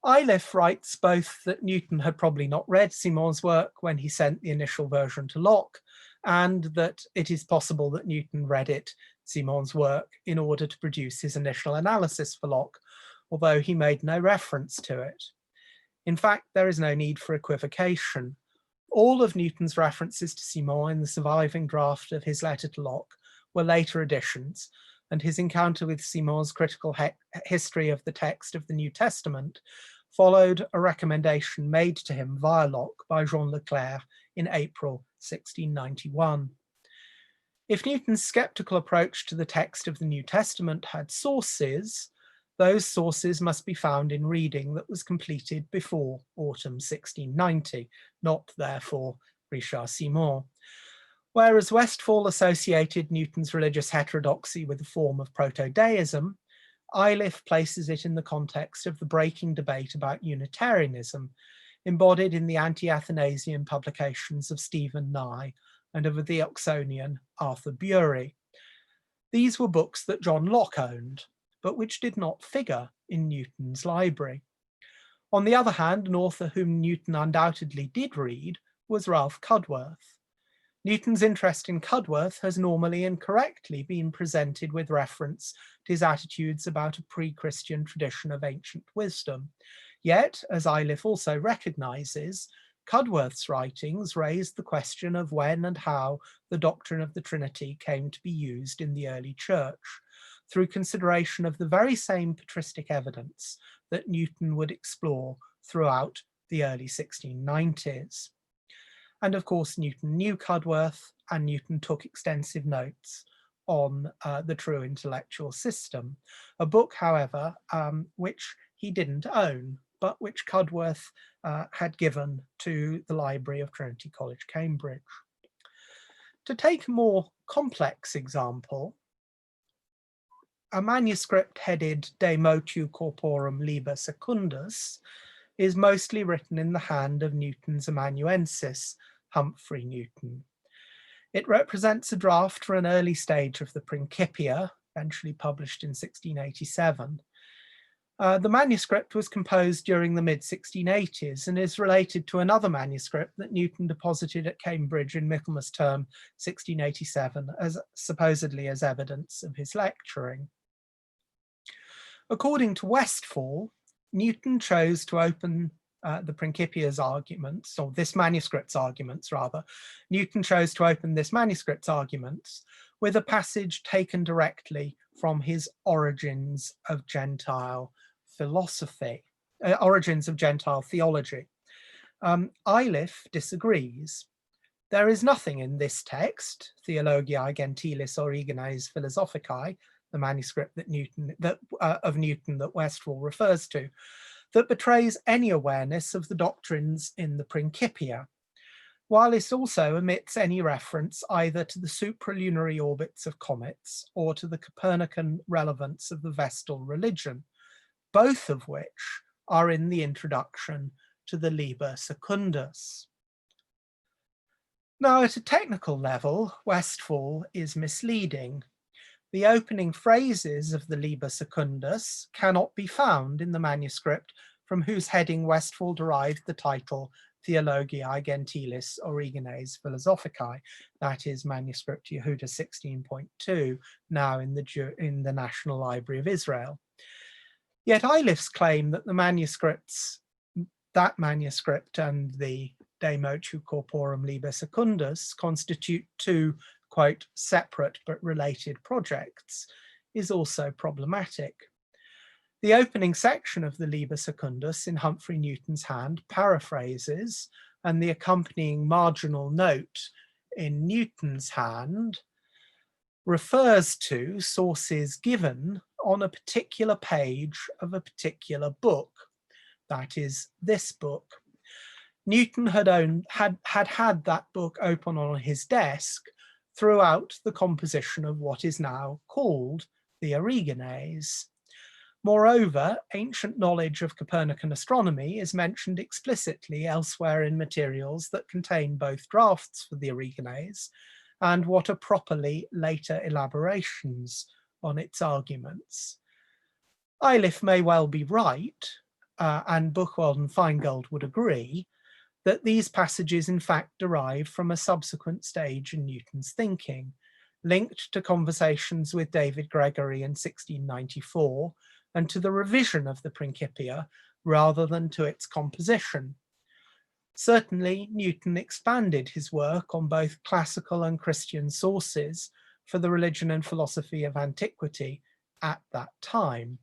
Iliff writes both that Newton had probably not read Simon's work when he sent the initial version to Locke, and that it is possible that Newton read it, Simon's work, in order to produce his initial analysis for Locke, although he made no reference to it. In fact, there is no need for equivocation. All of Newton's references to Simon in the surviving draft of his letter to Locke were later additions, and his encounter with Simon's critical history of the text of the New Testament followed a recommendation made to him via Locke by Jean Leclerc in April 1691. If Newton's skeptical approach to the text of the New Testament had sources, those sources must be found in reading that was completed before autumn 1690, not therefore Richard Simon. Whereas Westfall associated Newton's religious heterodoxy with a form of proto-deism, Iliff places it in the context of the breaking debate about Unitarianism, embodied in the anti-Athanasian publications of Stephen Nye and of the Oxonian Arthur Bury. These were books that John Locke owned, but which did not figure in Newton's library. On the other hand, an author whom Newton undoubtedly did read was Ralph Cudworth. Newton's interest in Cudworth has normally and correctly been presented with reference to his attitudes about a pre-Christian tradition of ancient wisdom. Yet, as Iliff also recognises, Cudworth's writings raised the question of when and how the doctrine of the Trinity came to be used in the early church, through consideration of the very same patristic evidence that Newton would explore throughout the early 1690s. And of course, Newton knew Cudworth, and Newton took extensive notes on the true intellectual system, a book, however, which he didn't own, but which Cudworth had given to the library of Trinity College, Cambridge. To take a more complex example, a manuscript headed De Motu Corporum Liber Secundus is mostly written in the hand of Newton's amanuensis, Humphrey Newton. It represents a draft for an early stage of the Principia, eventually published in 1687. The manuscript was composed during the mid-1680s and is related to another manuscript that Newton deposited at Cambridge in Michaelmas term 1687, as supposedly as evidence of his lecturing. According to Westfall, Newton chose to open the Principia's arguments, or this manuscript's arguments rather. Newton chose to open this manuscript's arguments with a passage taken directly from his Origins of Gentile Philosophy, Origins of Gentile Theology. Iliff disagrees. There is nothing in this text, Theologiae Gentilis Origenes Philosophicae, the manuscript that of Newton that Westfall refers to, that betrays any awareness of the doctrines in the Principia, while it also omits any reference either to the supralunary orbits of comets or to the Copernican relevance of the Vestal religion, both of which are in the introduction to the Liber Secundus. Now, at a technical level, Westfall is misleading. The opening phrases of the Liber Secundus cannot be found in the manuscript from whose heading Westfall derived the title Theologiae Gentilis Origenes Philosophicae, that is manuscript Yehuda 16.2, now in the National Library of Israel. Yet Iliff's claim that that manuscript and the De Motu Corporum Liber Secundus constitute two, quote, separate but related projects is also problematic. The opening section of the Liber Secundus in Humphrey Newton's hand paraphrases, and the accompanying marginal note in Newton's hand refers to sources given on a particular page of a particular book, that is, this book. Newton had that book open on his desk throughout the composition of what is now called the Origenes. Moreover, ancient knowledge of Copernican astronomy is mentioned explicitly elsewhere in materials that contain both drafts for the Origenes and what are properly later elaborations on its arguments. Iliff may well be right, and Buchwald and Feingold would agree, that these passages in fact derive from a subsequent stage in Newton's thinking, linked to conversations with David Gregory in 1694, and to the revision of the Principia rather than to its composition. Certainly, Newton expanded his work on both classical and Christian sources for the religion and philosophy of antiquity at that time.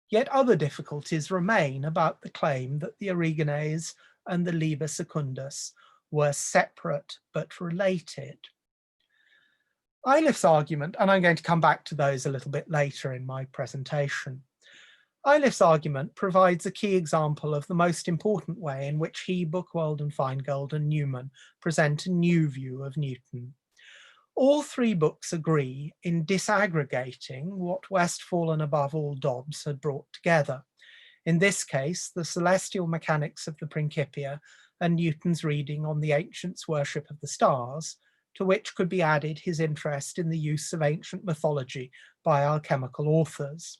Yet other difficulties remain about the claim that the Origenes and the Liber Secundus were separate but related. Iliff's argument, and I'm going to come back to those a little bit later in my presentation. Iliff's argument provides a key example of the most important way in which he, Buchwald and Feingold and Newman present a new view of Newton. All three books agree in disaggregating what Westfall and above all Dobbs had brought together. In this case, the celestial mechanics of the Principia and Newton's reading on the ancients' worship of the stars, to which could be added his interest in the use of ancient mythology by alchemical authors.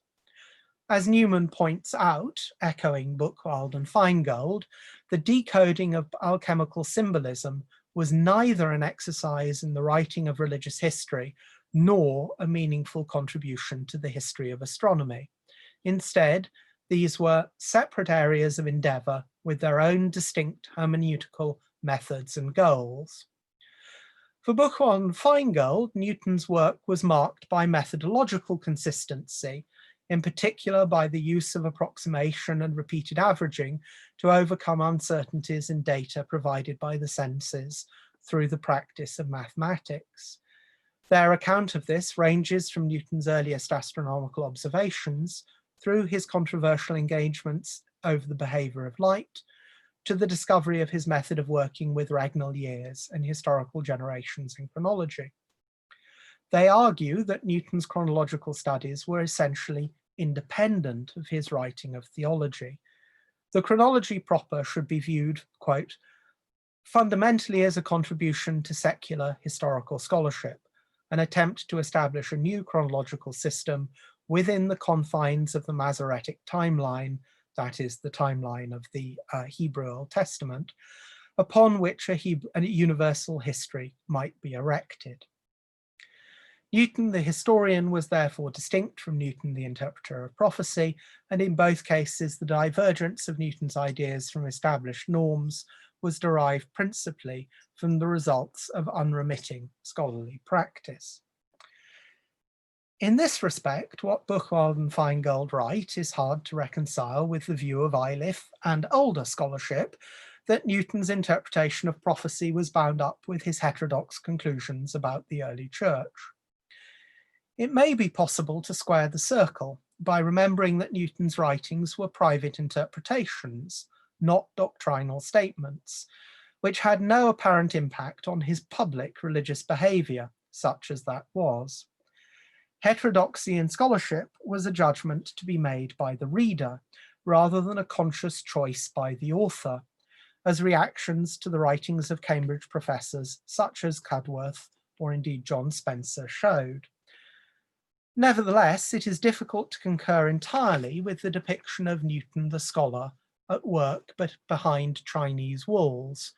As Newman points out, echoing Buchwald and Feingold, the decoding of alchemical symbolism was neither an exercise in the writing of religious history nor a meaningful contribution to the history of astronomy. Instead, these were separate areas of endeavour with their own distinct hermeneutical methods and goals. For Buchwald and Feingold, Newton's work was marked by methodological consistency, in particular by the use of approximation and repeated averaging to overcome uncertainties in data provided by the senses through the practice of mathematics. Their account of this ranges from Newton's earliest astronomical observations through his controversial engagements over the behavior of light, to the discovery of his method of working with regnal years and historical generations in chronology. They argue that Newton's chronological studies were essentially independent of his writing of theology. The chronology proper should be viewed, quote, fundamentally as a contribution to secular historical scholarship, an attempt to establish a new chronological system within the confines of the Masoretic timeline, that is the timeline of the Hebrew Old Testament, upon which a universal history might be erected. Newton the historian was therefore distinct from Newton the interpreter of prophecy, and in both cases the divergence of Newton's ideas from established norms was derived principally from the results of unremitting scholarly practice. In this respect, what Buchwald and Feingold write is hard to reconcile with the view of Eilif and older scholarship that Newton's interpretation of prophecy was bound up with his heterodox conclusions about the early church. It may be possible to square the circle by remembering that Newton's writings were private interpretations, not doctrinal statements, which had no apparent impact on his public religious behavior, such as that was. Heterodoxy in scholarship was a judgment to be made by the reader, rather than a conscious choice by the author, as reactions to the writings of Cambridge professors such as Cudworth or indeed John Spencer showed. Nevertheless, it is difficult to concur entirely with the depiction of Newton the scholar at work but behind Chinese walls,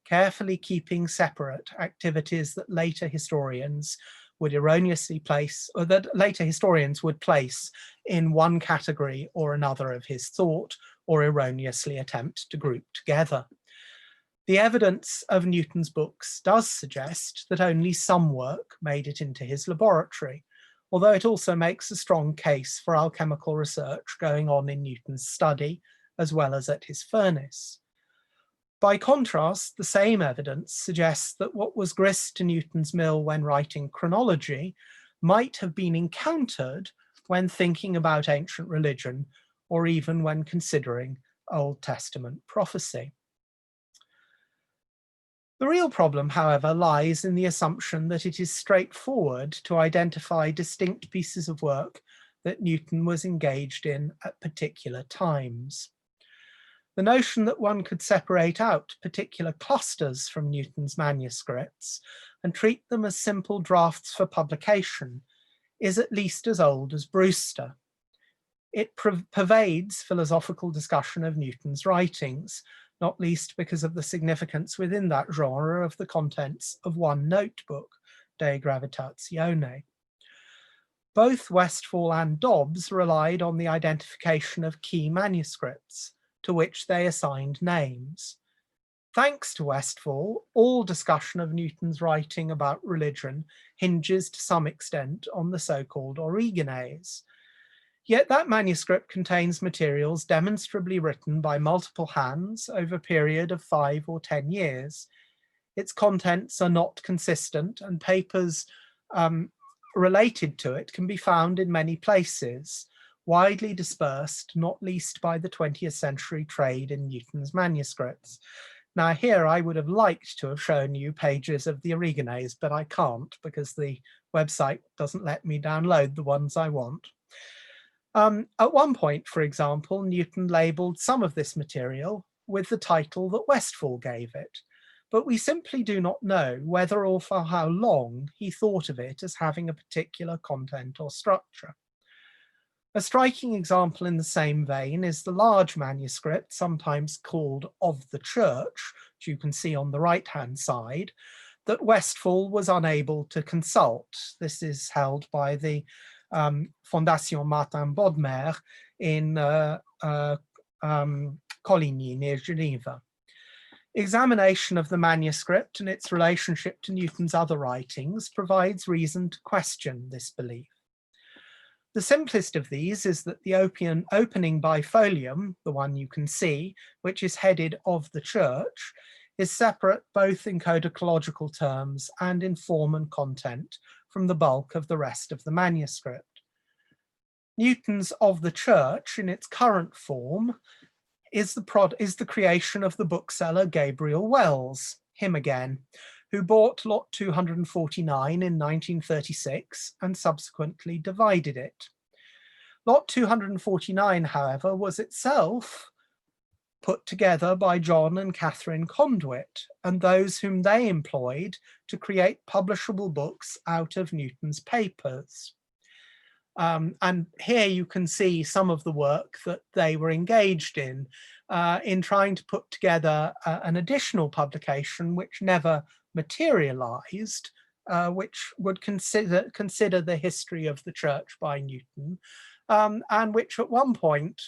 carefully keeping separate activities that later historians would erroneously place, or that later historians would place in one category or another of his thought, or erroneously attempt to group together. The evidence of Newton's books does suggest that only some work made it into his laboratory, although it also makes a strong case for alchemical research going on in Newton's study, as well as at his furnace. By contrast, the same evidence suggests that what was grist to Newton's mill when writing chronology might have been encountered when thinking about ancient religion, or even when considering Old Testament prophecy. The real problem, however, lies in the assumption that it is straightforward to identify distinct pieces of work that Newton was engaged in at particular times. The notion that one could separate out particular clusters from Newton's manuscripts and treat them as simple drafts for publication is at least as old as Brewster. It pervades philosophical discussion of Newton's writings, not least because of the significance within that genre of the contents of one notebook, De Gravitatione. Both Westfall and Dobbs relied on the identification of key manuscripts, to which they assigned names. Thanks to Westfall, all discussion of Newton's writing about religion hinges to some extent on the so-called Origenes. Yet that manuscript contains materials demonstrably written by multiple hands over a period of 5 or 10 years. Its contents are not consistent, and papers related to it can be found in many places, widely dispersed, not least by the 20th century trade in Newton's manuscripts. Now here I would have liked to have shown you pages of the Origenes, but I can't because the website doesn't let me download the ones I want. At one point, for example, Newton labelled some of this material with the title that Westfall gave it, but we simply do not know whether or for how long he thought of it as having a particular content or structure. A striking example in the same vein is the large manuscript, sometimes called Of the Church, which you can see on the right-hand side, that Westfall was unable to consult. This is held by the Fondation Martin Bodmer in Coligny near Geneva. Examination of the manuscript and its relationship to Newton's other writings provides reason to question this belief. The simplest of these is that the opening bifolium, the one you can see, which is headed "of the Church," is separate both in codicological terms and in form and content from the bulk of the rest of the manuscript. Newton's "of the Church" in its current form is the creation of the bookseller Gabriel Wells, him again, who bought lot 249 in 1936 and subsequently divided it. Lot 249, however, was itself put together by John and Catherine Conduit and those whom they employed to create publishable books out of Newton's papers. And here you can see some of the work that they were engaged in trying to put together an additional publication which never materialized, which would consider the history of the church by Newton, and which at one point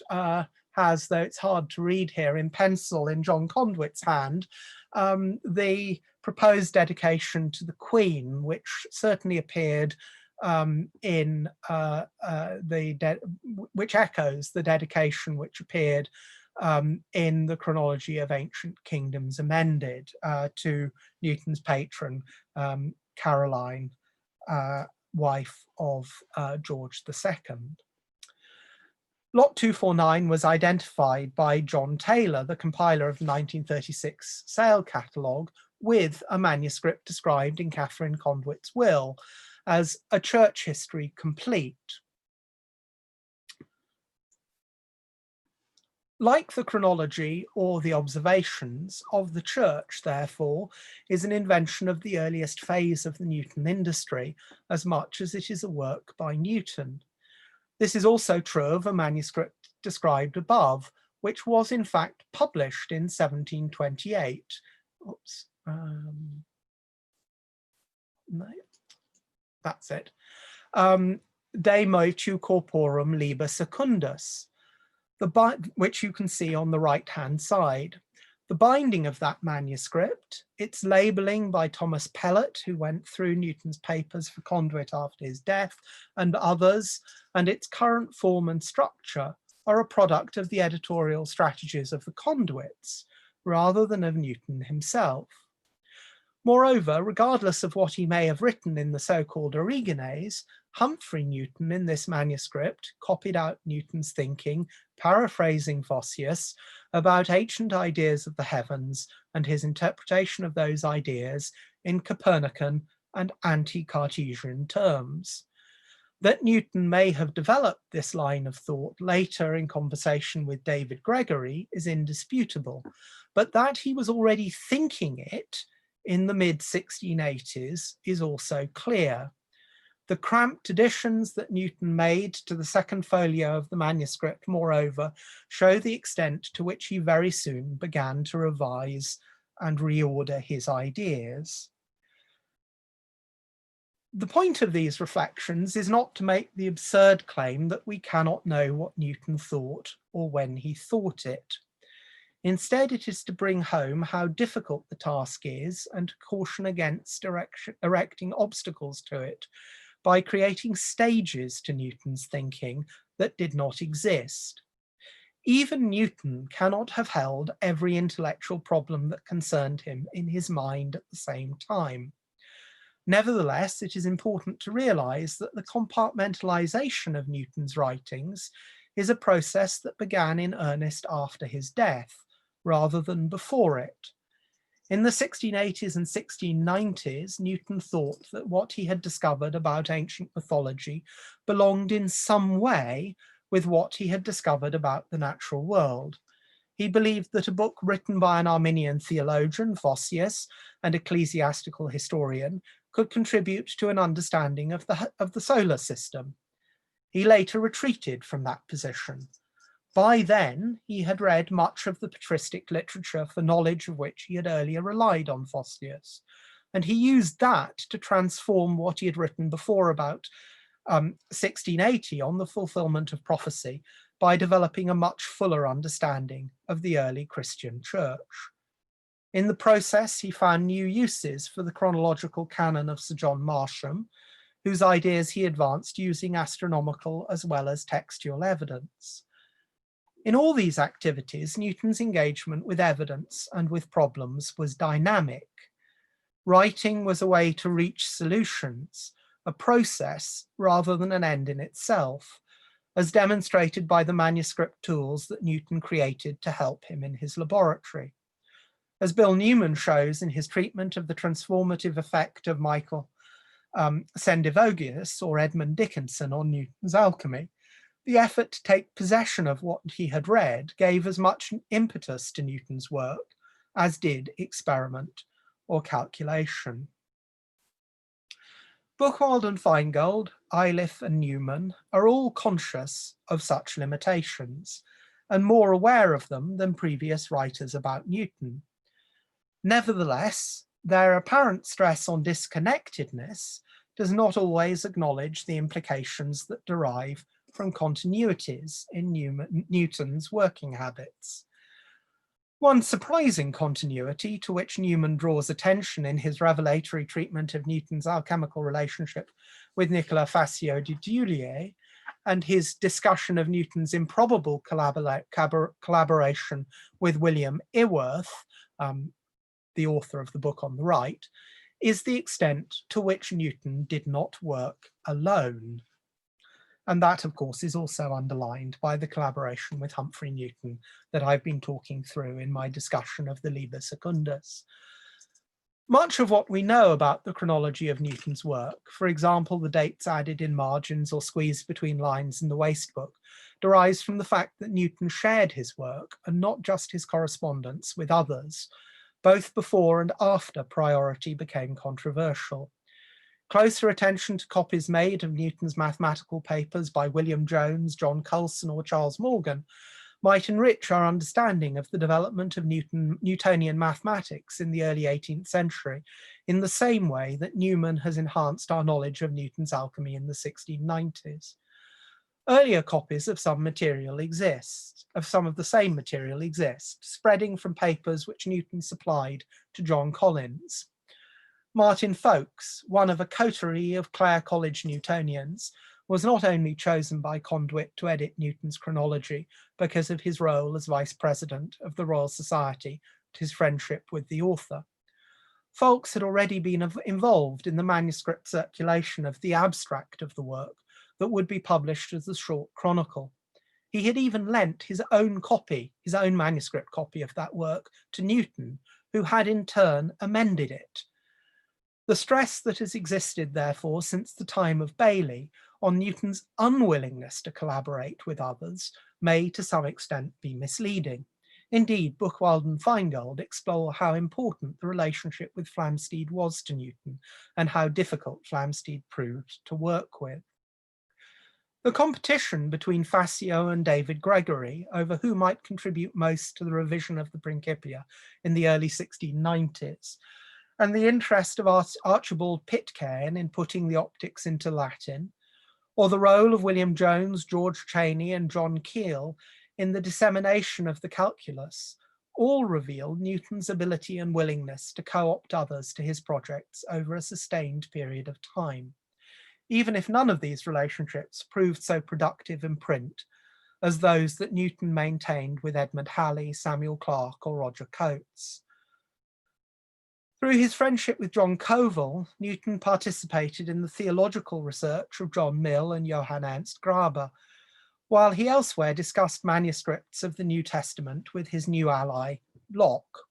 has, though it's hard to read here in pencil in John Conduit's hand, the proposed dedication to the Queen, which certainly appeared which echoes the dedication which appeared in the Chronology of Ancient Kingdoms Amended to Newton's patron, Caroline, wife of George II. Lot 249 was identified by John Taylor, the compiler of the 1936 sale catalogue, with a manuscript described in Catherine Conduit's will as a church history complete. Like the chronology or the observations of the church, therefore, is an invention of the earliest phase of the Newton industry, as much as it is a work by Newton. This is also true of a manuscript described above, which was in fact published in 1728. Oops. No, that's it. De motu corporum liber secundus, which you can see on the right-hand side. The binding of that manuscript, its labelling by Thomas Pellet, who went through Newton's papers for Conduit after his death, and others, and its current form and structure are a product of the editorial strategies of the Conduits, rather than of Newton himself. Moreover, regardless of what he may have written in the so-called Origenes, Humphrey Newton in this manuscript copied out Newton's thinking, paraphrasing Vossius, about ancient ideas of the heavens and his interpretation of those ideas in Copernican and anti-Cartesian terms. That Newton may have developed this line of thought later in conversation with David Gregory is indisputable, but that he was already thinking it in the mid-1680s is also clear. The cramped additions that Newton made to the second folio of the manuscript, moreover, show the extent to which he very soon began to revise and reorder his ideas. The point of these reflections is not to make the absurd claim that we cannot know what Newton thought or when he thought it. Instead, it is to bring home how difficult the task is and to caution against erecting obstacles to it by creating stages to Newton's thinking that did not exist. Even Newton cannot have held every intellectual problem that concerned him in his mind at the same time. Nevertheless, it is important to realize that the compartmentalization of Newton's writings is a process that began in earnest after his death, rather than before it. In the 1680s and 1690s, Newton thought that what he had discovered about ancient mythology belonged in some way with what he had discovered about the natural world. He believed that a book written by an Arminian theologian, Vossius, and ecclesiastical historian could contribute to an understanding of the solar system. He later retreated from that position. By then, he had read much of the patristic literature for knowledge of which he had earlier relied on Vossius, and he used that to transform what he had written before about 1680 on the fulfillment of prophecy by developing a much fuller understanding of the early Christian church. In the process, he found new uses for the chronological canon of Sir John Marsham, whose ideas he advanced using astronomical as well as textual evidence. In all these activities, Newton's engagement with evidence and with problems was dynamic. Writing was a way to reach solutions, a process rather than an end in itself, as demonstrated by the manuscript tools that Newton created to help him in his laboratory. As Bill Newman shows in his treatment of the transformative effect of Michael Sendivogius or Edmund Dickinson on Newton's alchemy, the effort to take possession of what he had read gave as much impetus to Newton's work as did experiment or calculation. Buchwald and Feingold, Eilif and Newman are all conscious of such limitations and more aware of them than previous writers about Newton. Nevertheless, their apparent stress on disconnectedness does not always acknowledge the implications that derive from continuities in Newton's working habits. One surprising continuity to which Newman draws attention in his revelatory treatment of Newton's alchemical relationship with Nicolas Facio de Dulier and his discussion of Newton's improbable collaboration with William Iworth, the author of the book on the right, is the extent to which Newton did not work alone. And that, of course, is also underlined by the collaboration with Humphrey Newton that I've been talking through in my discussion of the Liber Secundus. Much of what we know about the chronology of Newton's work, for example, the dates added in margins or squeezed between lines in the waste book, derives from the fact that Newton shared his work and not just his correspondence with others, both before and after priority became controversial. Closer attention to copies made of Newton's mathematical papers by William Jones, John Coulson, or Charles Morgan might enrich our understanding of the development of Newtonian mathematics in the early 18th century, in the same way that Newman has enhanced our knowledge of Newton's alchemy in the 1690s. Earlier copies of some of the same material exist, spreading from papers which Newton supplied to John Collins. Martin Folkes, one of a coterie of Clare College Newtonians, was not only chosen by Conduit to edit Newton's chronology because of his role as vice president of the Royal Society and his friendship with the author. Folkes had already been involved in the manuscript circulation of the abstract of the work that would be published as a short chronicle. He had even lent his own manuscript copy of that work to Newton, who had in turn amended it. The stress that has existed, therefore, since the time of Bailey on Newton's unwillingness to collaborate with others may to some extent be misleading. Indeed, Buchwald and Feingold explore how important the relationship with Flamsteed was to Newton and how difficult Flamsteed proved to work with. The competition between Facio and David Gregory over who might contribute most to the revision of the Principia in the early 1690s, and the interest of Archibald Pitcairn in putting the optics into Latin, or the role of William Jones, George Cheney, and John Keel in the dissemination of the calculus, all reveal Newton's ability and willingness to co-opt others to his projects over a sustained period of time, even if none of these relationships proved so productive in print as those that Newton maintained with Edmund Halley, Samuel Clarke, or Roger Coates. Through his friendship with John Covell, Newton participated in the theological research of John Mill and Johann Ernst Grabe, while he elsewhere discussed manuscripts of the New Testament with his new ally, Locke.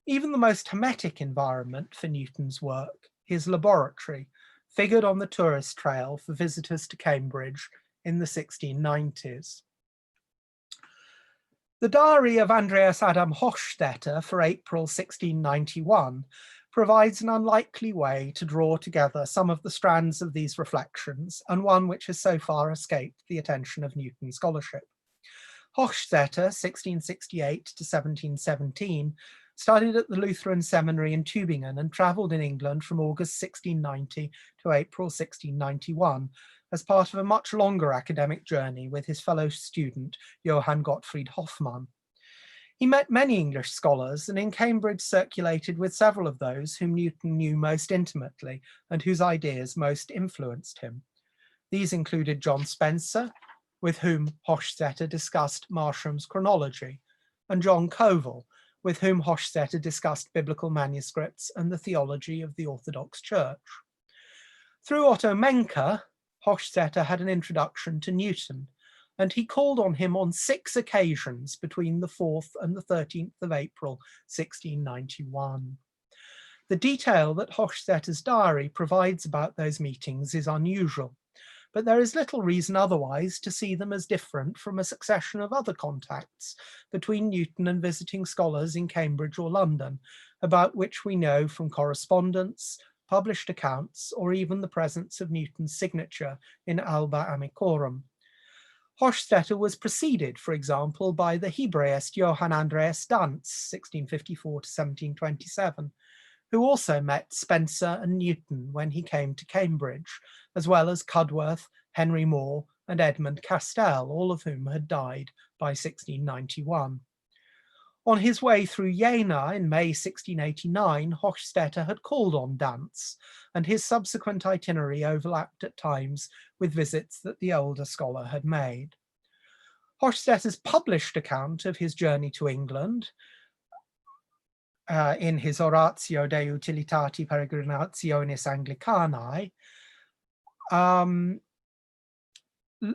Even the most hermetic environment for Newton's work, his laboratory, figured on the tourist trail for visitors to Cambridge in the 1690s. The diary of Andreas Adam Hochstetter for April 1691 provides an unlikely way to draw together some of the strands of these reflections, and one which has so far escaped the attention of Newton scholarship. Hochstetter, 1668 to 1717, studied at the Lutheran Seminary in Tübingen and travelled in England from August 1690 to April 1691 as part of a much longer academic journey with his fellow student Johann Gottfried Hoffmann. He met many English scholars, and in Cambridge circulated with several of those whom Newton knew most intimately and whose ideas most influenced him. These included John Spencer, with whom Hochstetter discussed Marsham's chronology, and John Covell, with whom Hochstetter discussed biblical manuscripts and the theology of the Orthodox Church. Through Otto Menke, Hochstetter had an introduction to Newton, and he called on him on 6 occasions between the 4th and the 13th of April, 1691. The detail that Hochstetter's diary provides about those meetings is unusual, but there is little reason otherwise to see them as different from a succession of other contacts between Newton and visiting scholars in Cambridge or London, about which we know from correspondence, published accounts, or even the presence of Newton's signature in Alba Amicorum. Hochstetter was preceded, for example, by the Hebraist Johann Andreas Dantz, 1654 to 1727, who also met Spencer and Newton when he came to Cambridge, as well as Cudworth, Henry Moore, and Edmund Castell, all of whom had died by 1691. On his way through Jena in May 1689, Hochstetter had called on Dantz, and his subsequent itinerary overlapped at times with visits that the older scholar had made. Hochstetter's published account of his journey to England, in his Oratio de Utilitati Peregrinationis Anglicanae,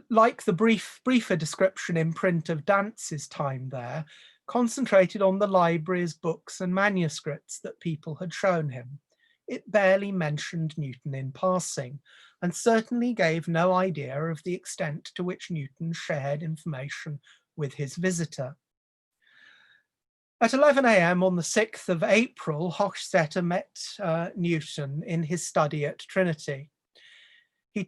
like the briefer description in print of Dantz's time there, concentrated on the libraries, books, and manuscripts that people had shown him. It barely mentioned Newton in passing, and certainly gave no idea of the extent to which Newton shared information with his visitor. At 11 a.m. on the 6th of April, Hochstetter met Newton in his study at Trinity. Newton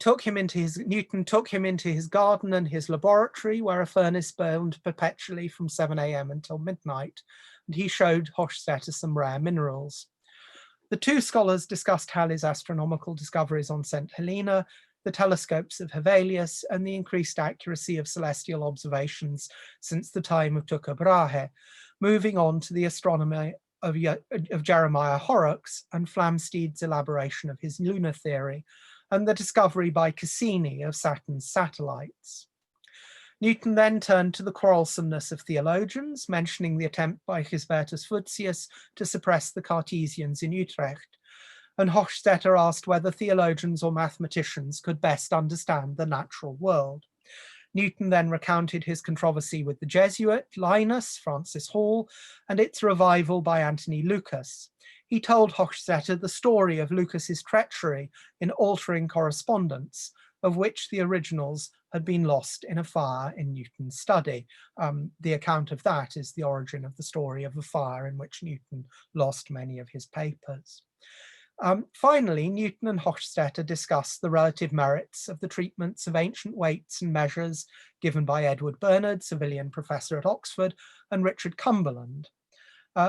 took him into his garden and his laboratory, where a furnace burned perpetually from 7 a.m. until midnight, and he showed Hochstetter some rare minerals. The two scholars discussed Halley's astronomical discoveries on St. Helena, the telescopes of Hevelius, and the increased accuracy of celestial observations since the time of Tycho Brahe, moving on to the astronomy of Jeremiah Horrocks and Flamsteed's elaboration of his lunar theory, and the discovery by Cassini of Saturn's satellites. Newton then turned to the quarrelsomeness of theologians, mentioning the attempt by Gisbertus Fuchsius to suppress the Cartesians in Utrecht, and Hochstetter asked whether theologians or mathematicians could best understand the natural world. Newton then recounted his controversy with the Jesuit Linus, Francis Hall, and its revival by Anthony Lucas. He told Hochstetter the story of Lucas's treachery in altering correspondence, of which the originals had been lost in a fire in Newton's study. The account of that is the origin of the story of a fire in which Newton lost many of his papers. Finally, Newton and Hochstetter discussed the relative merits of the treatments of ancient weights and measures given by Edward Bernard, Savilian professor at Oxford, and Richard Cumberland,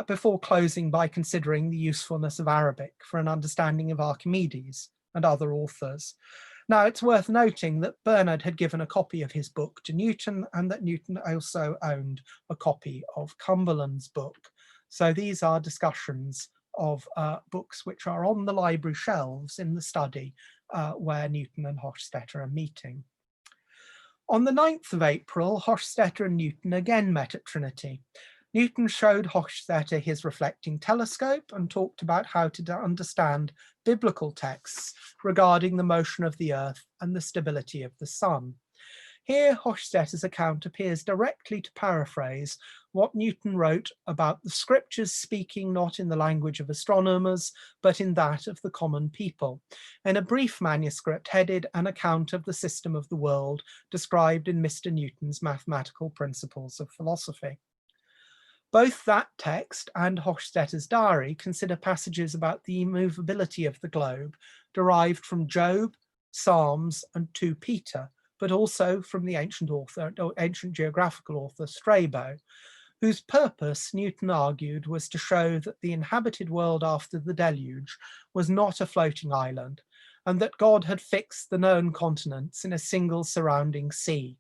before closing by considering the usefulness of Arabic for an understanding of Archimedes and other authors. Now, it's worth noting that Bernard had given a copy of his book to Newton, and that Newton also owned a copy of Cumberland's book. So these are discussions of books which are on the library shelves in the study where Newton and Hochstetter are meeting. On the 9th of April, Hochstetter and Newton again met at Trinity. Newton showed Hochstetter his reflecting telescope and talked about how to understand biblical texts regarding the motion of the earth and the stability of the sun. Here, Hochstetter's account appears directly to paraphrase what Newton wrote about the scriptures speaking not in the language of astronomers, but in that of the common people, in a brief manuscript headed An Account of the System of the World, described in Mr. Newton's Mathematical Principles of Philosophy. Both that text and Hochstetter's diary consider passages about the immovability of the globe derived from Job, Psalms, and 2 Peter, but also from the ancient geographical author Strabo, whose purpose, Newton argued, was to show that the inhabited world after the deluge was not a floating island, and that God had fixed the known continents in a single surrounding sea,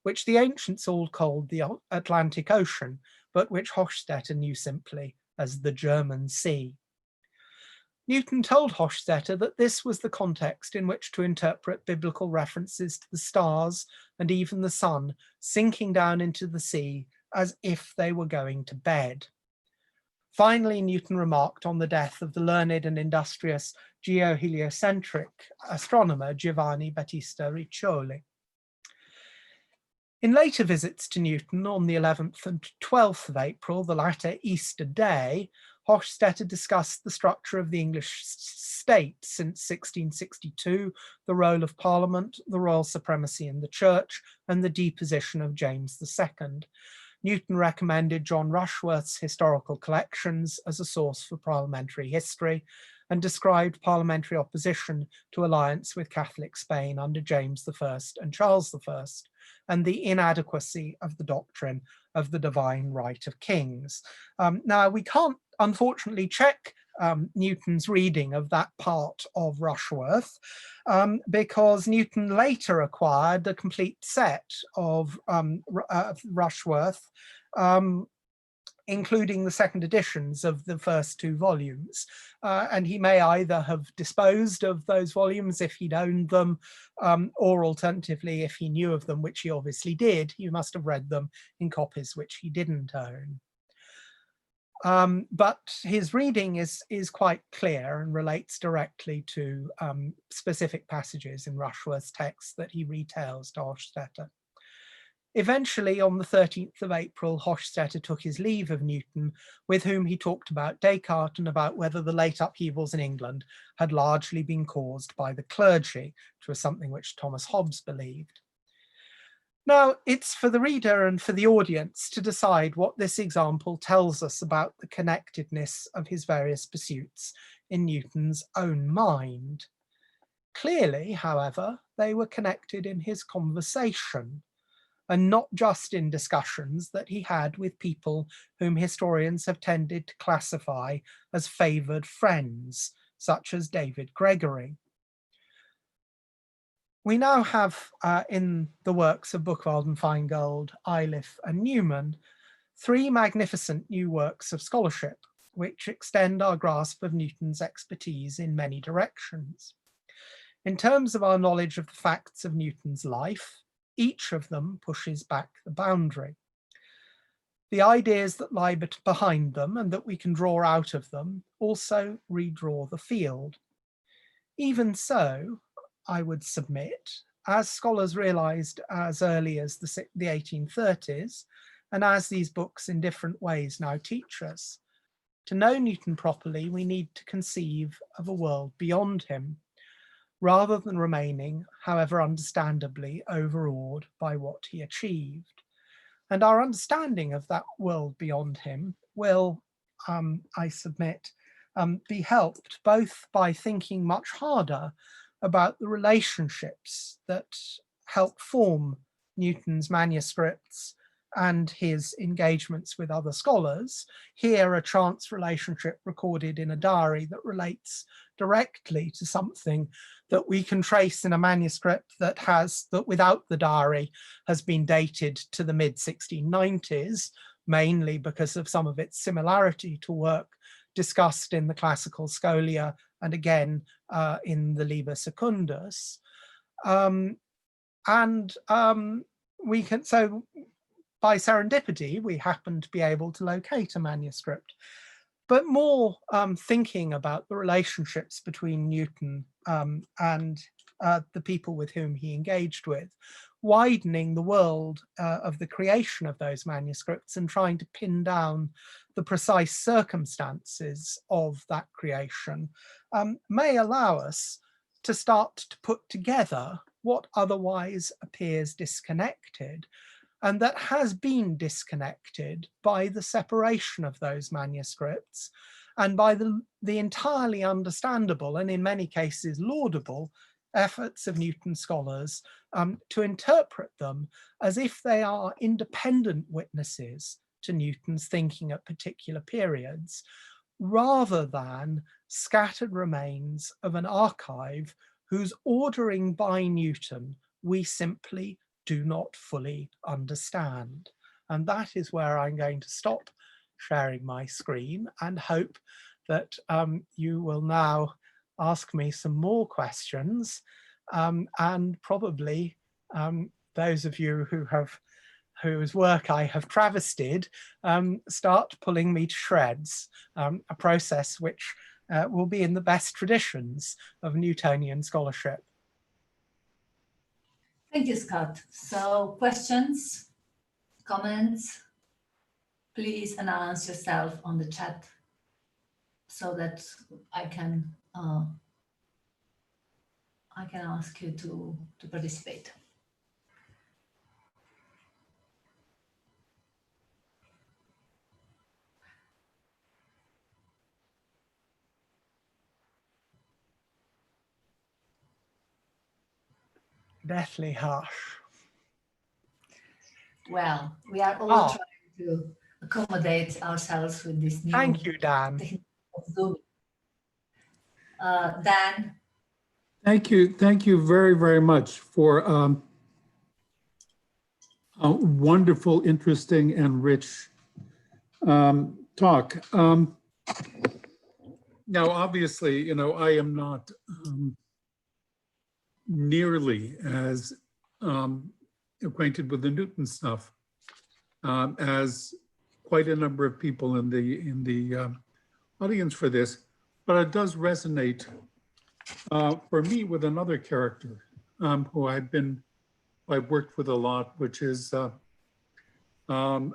which the ancients all called the Atlantic Ocean, but which Hochstetter knew simply as the German Sea. Newton told Hochstetter that this was the context in which to interpret biblical references to the stars and even the sun sinking down into the sea as if they were going to bed. Finally, Newton remarked on the death of the learned and industrious geoheliocentric astronomer Giovanni Battista Riccioli. In later visits to Newton on the 11th and 12th of April, the latter Easter Day, Hochstetter discussed the structure of the English state since 1662, the role of Parliament, the royal supremacy in the church, and the deposition of James II. Newton recommended John Rushworth's historical collections as a source for parliamentary history and described parliamentary opposition to alliance with Catholic Spain under James I and Charles I, and the inadequacy of the doctrine of the divine right of kings. Now, we can't unfortunately check Newton's reading of that part of Rushworth because Newton later acquired a complete set of Rushworth, including the second editions of the first two volumes. And he may either have disposed of those volumes if he'd owned them, or alternatively, if he knew of them, which he obviously did, he must have read them in copies which he didn't own. But his reading is quite clear and relates directly to specific passages in Rushworth's text that he retails to Hochstetter. Eventually, on the 13th of April, Hochstetter took his leave of Newton, with whom he talked about Descartes and about whether the late upheavals in England had largely been caused by the clergy, which was something which Thomas Hobbes believed. Now, it's for the reader and for the audience to decide what this example tells us about the connectedness of his various pursuits in Newton's own mind. Clearly, however, they were connected in his conversation, and not just in discussions that he had with people whom historians have tended to classify as favoured friends, such as David Gregory. We now have in the works of Buchwald and Feingold, Iliff and Newman, three magnificent new works of scholarship, which extend our grasp of Newton's expertise in many directions. In terms of our knowledge of the facts of Newton's life, each of them pushes back the boundary. The ideas that lie behind them and that we can draw out of them also redraw the field. Even so, I would submit, as scholars realized as early as the 1830s, and as these books in different ways now teach us, to know Newton properly, we need to conceive of a world beyond him, rather than remaining, however understandably, overawed by what he achieved. And our understanding of that world beyond him will, I submit, be helped both by thinking much harder about the relationships that help form Newton's manuscripts and his engagements with other scholars. Here, a chance relationship recorded in a diary that relates directly to something that we can trace in a manuscript that without the diary has been dated to the mid-1690s, mainly because of some of its similarity to work discussed in the classical scholia and again in the Liber Secundus. We can, so by serendipity, we happen to be able to locate a manuscript. But more thinking about the relationships between Newton and the people with whom he engaged with, widening the world of the creation of those manuscripts and trying to pin down the precise circumstances of that creation may allow us to start to put together what otherwise appears disconnected, and that has been disconnected by the separation of those manuscripts and by the entirely understandable and in many cases laudable efforts of Newton scholars to interpret them as if they are independent witnesses to Newton's thinking at particular periods, rather than scattered remains of an archive whose ordering by Newton we simply do not fully understand. And that is where I'm going to stop sharing my screen and hope that you will now ask me some more questions, and probably those of you whose work I have travestied start pulling me to shreds, a process which will be in the best traditions of Newtonian scholarship. Thank you, Scott. So questions, comments, please announce yourself on the chat so that I can ask you to participate. Deathly harsh. Well, we are all trying to accommodate ourselves with this new Thank you, Dan. technique of Zoom. Dan. Thank you very, very much for a wonderful, interesting, and rich talk. Now, obviously, you know, I am not nearly as acquainted with the Newton stuff as quite a number of people in the audience for this, but it does resonate for me with another character who I've worked with a lot, which is one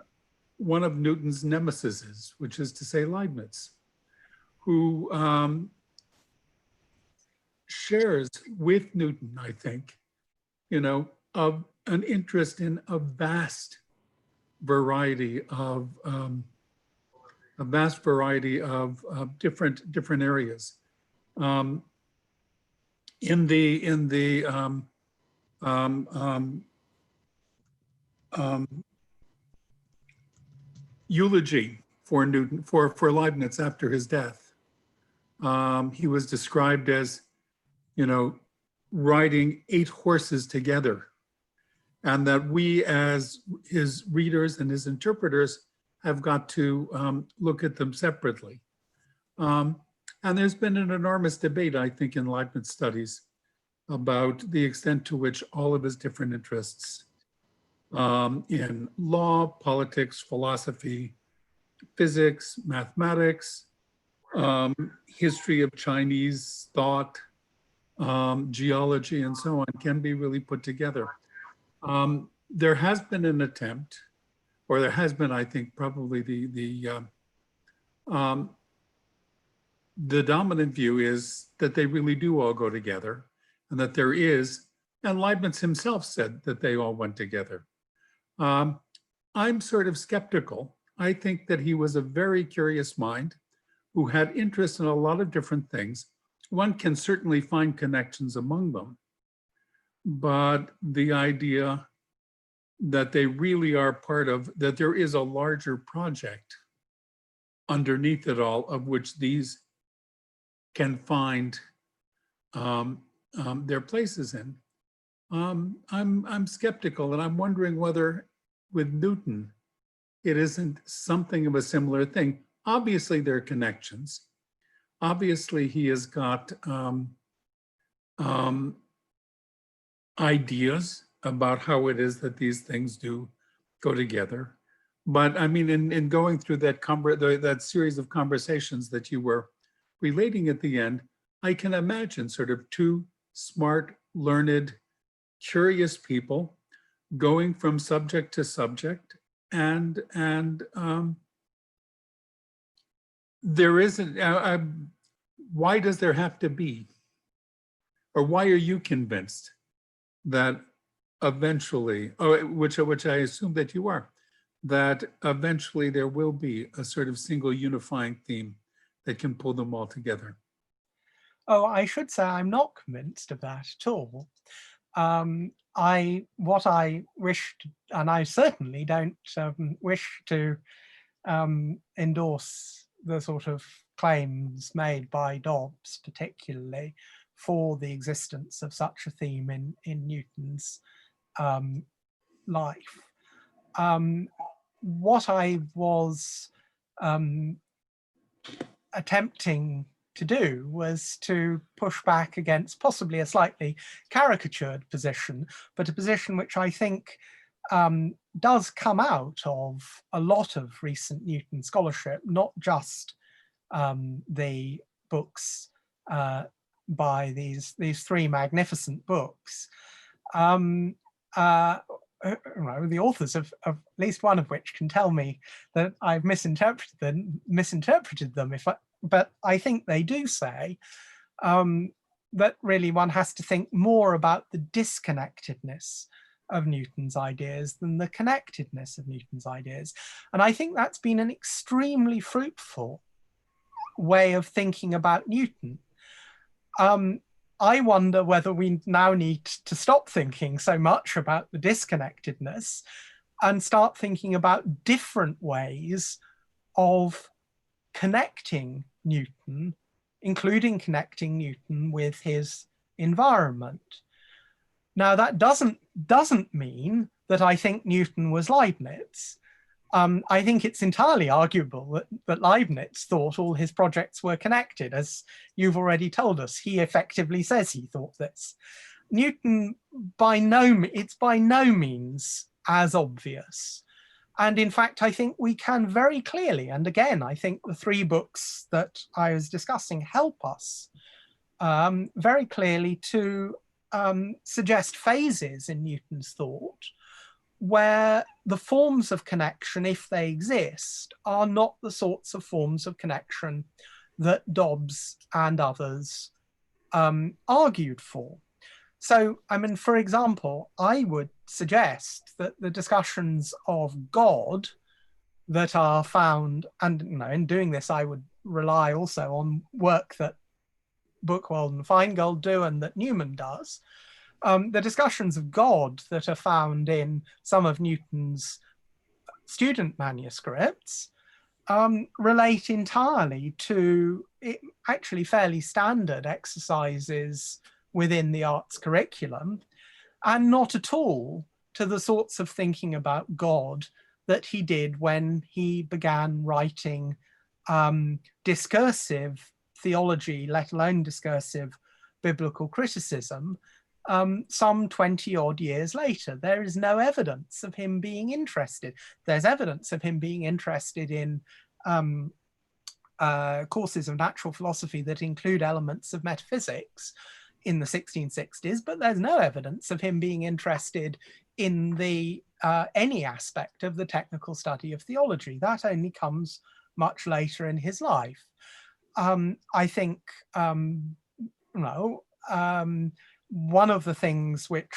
of Newton's nemesises, which is to say Leibniz, who shares with Newton, I think, you know, of an interest in a vast variety of different areas. In the eulogy for Newton, for Leibniz after his death, he was described as, you know, riding 8 horses together, and that we as his readers and his interpreters have got to look at them separately. And there's been an enormous debate, I think, in Leibniz studies about the extent to which all of his different interests in law, politics, philosophy, physics, mathematics, history of Chinese thought, geology, and so on, can be really put together. There has been an attempt, or there has been, I think, probably the dominant view is that they really do all go together, and that there is, and Leibniz himself said that they all went together. I'm sort of skeptical. I think that he was a very curious mind who had interest in a lot of different things. One can certainly find connections among them, but the idea that they really are part of, that there is a larger project underneath it all, of which these can find their places in. I'm skeptical, and I'm wondering whether with Newton, it isn't something of a similar thing. Obviously, there are connections. Obviously, he has got ideas about how it is that these things do go together. But I mean, in going through that series of conversations that you were relating at the end, I can imagine sort of 2 smart, learned, curious people going from subject to subject, and there isn't. Why does there have to be, or why are you convinced that eventually, which I assume that you are, that eventually there will be a sort of single unifying theme that can pull them all together? Oh, I should say I'm not convinced of that at all. What I wish to, and I certainly don't wish to endorse the sort of claims made by Dobbs, particularly for the existence of such a theme in Newton's life. what I was attempting to do was to push back against possibly a slightly caricatured position, but a position which I think does come out of a lot of recent Newton scholarship, not just the books by these three magnificent books. The authors of at least one of which can tell me that I've misinterpreted them. But I think they do say that really one has to think more about the disconnectedness of Newton's ideas than the connectedness of Newton's ideas. And I think that's been an extremely fruitful way of thinking about Newton. I wonder whether we now need to stop thinking so much about the disconnectedness and start thinking about different ways of connecting Newton, including connecting Newton with his environment. Now, that doesn't mean that I think Newton was Leibniz. I think it's entirely arguable that Leibniz thought all his projects were connected, as you've already told us. He effectively says he thought this. Newton, it's by no means as obvious. And in fact, I think we can very clearly, and again, I think the three books that I was discussing help us very clearly to suggest phases in Newton's thought where the forms of connection, if they exist, are not the sorts of forms of connection that Dobbs and others argued for. So, I mean, for example, I would suggest that the discussions of God that are found, and in doing this, I would rely also on work that Buchwald and Feingold do and that Newman does. The discussions of God that are found in some of Newton's student manuscripts relate entirely to actually fairly standard exercises within the arts curriculum, and not at all to the sorts of thinking about God that he did when he began writing discursive theology, let alone discursive biblical criticism, some 20 odd years later. There is no evidence of him being interested. There's evidence of him being interested in courses of natural philosophy that include elements of metaphysics in the 1660s, but there's no evidence of him being interested in the any aspect of the technical study of theology. That only comes much later in his life. I think, one of the things which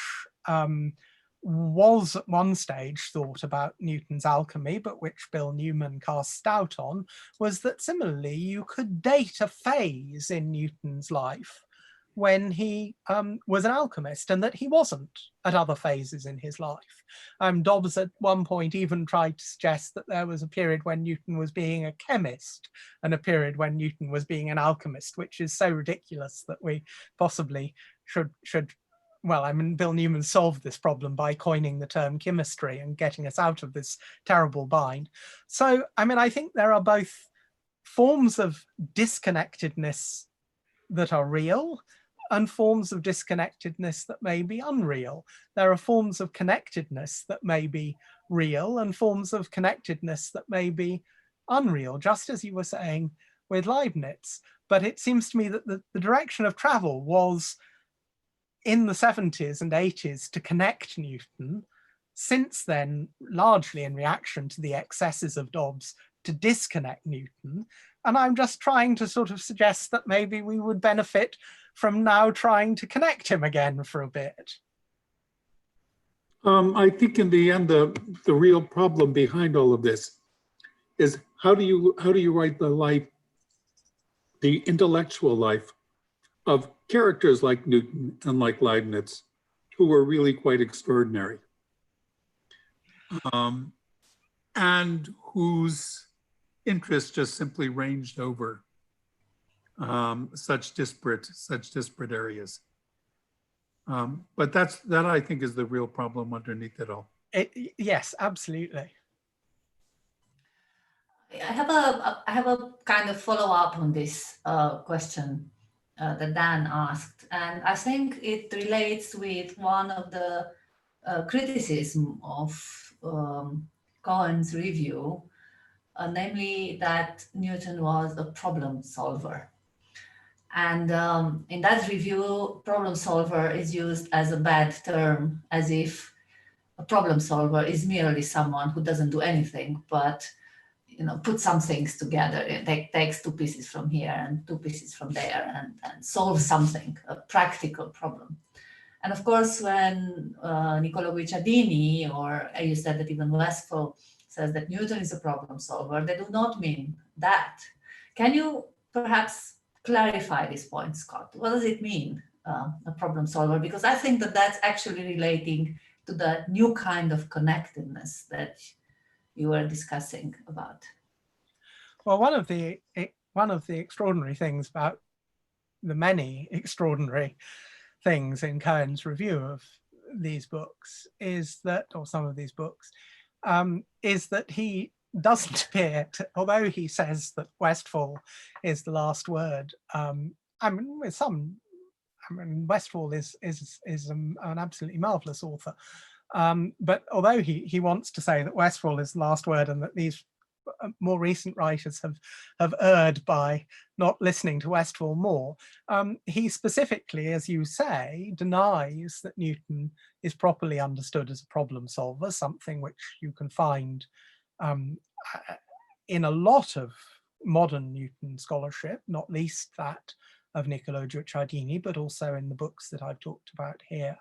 was at one stage thought about Newton's alchemy, but which Bill Newman cast doubt on, was that similarly you could date a phase in Newton's life when he was an alchemist, and that he wasn't at other phases in his life. Dobbs at one point even tried to suggest that there was a period when Newton was being a chemist and a period when Newton was being an alchemist, which is so ridiculous that we possibly should Bill Newman solved this problem by coining the term chemistry and getting us out of this terrible bind. So, I think there are both forms of disconnectedness that are real and forms of disconnectedness that may be unreal. There are forms of connectedness that may be real and forms of connectedness that may be unreal, just as you were saying with Leibniz. But it seems to me that the direction of travel was in the 70s and 80s to connect Newton. Since then, largely in reaction to the excesses of Dobbs, to disconnect Newton. And I'm just trying to sort of suggest that maybe we would benefit from now trying to connect him again for a bit. I think in the end, the real problem behind all of this is how do you write the intellectual life of characters like Newton and like Leibniz, who were really quite extraordinary, and whose interests just simply ranged over such disparate areas. But that I think is the real problem underneath it all. Yes, absolutely. I have a kind of follow-up on this question that Dan asked, and I think it relates with one of the criticism of Cohen's review, namely that Newton was a problem solver. And in that review, problem solver is used as a bad term, as if a problem solver is merely someone who doesn't do anything, but put some things together. It takes two pieces from here and two pieces from there and solve something, a practical problem. And of course, when Niccolò Guicciardini, or you said that even Westfall says that Newton is a problem solver, they do not mean that. Can you perhaps clarify this point, Scott? What does it mean, a problem solver? Because I think that that's actually relating to the new kind of connectedness that you were discussing about. Well, one of the extraordinary things about the many extraordinary things in Cohen's review of these books is that, or some of these books, is that he doesn't appear to, although he says that Westfall is the last word. I mean, with some, Westfall is an absolutely marvelous author. But although he wants to say that Westfall is the last word and that these more recent writers have erred by not listening to Westfall more, he specifically, as you say, denies that Newton is properly understood as a problem solver, something which you can find in a lot of modern Newton scholarship, not least that of Niccolò Guicciardini, but also in the books that I've talked about here.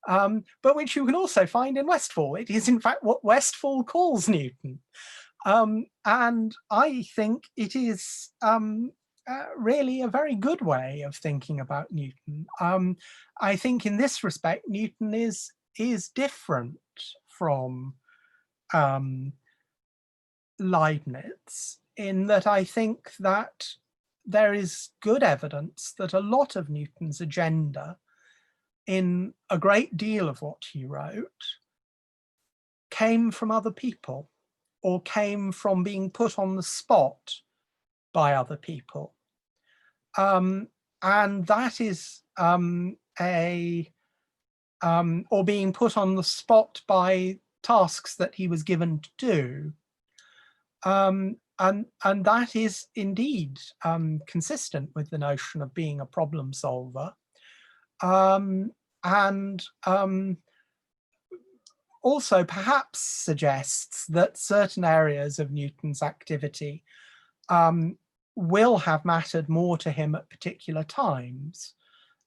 But which you can also find in Westfall. It is in fact what Westfall calls Newton. And I think it is really a very good way of thinking about Newton. I think in this respect, Newton is different from Leibniz, in that I think that there is good evidence that a lot of Newton's agenda in a great deal of what he wrote came from other people, or came from being put on the spot by other people. And that is or being put on the spot by tasks that he was given to do. And that is indeed consistent with the notion of being a problem solver. Also perhaps suggests that certain areas of Newton's activity will have mattered more to him at particular times.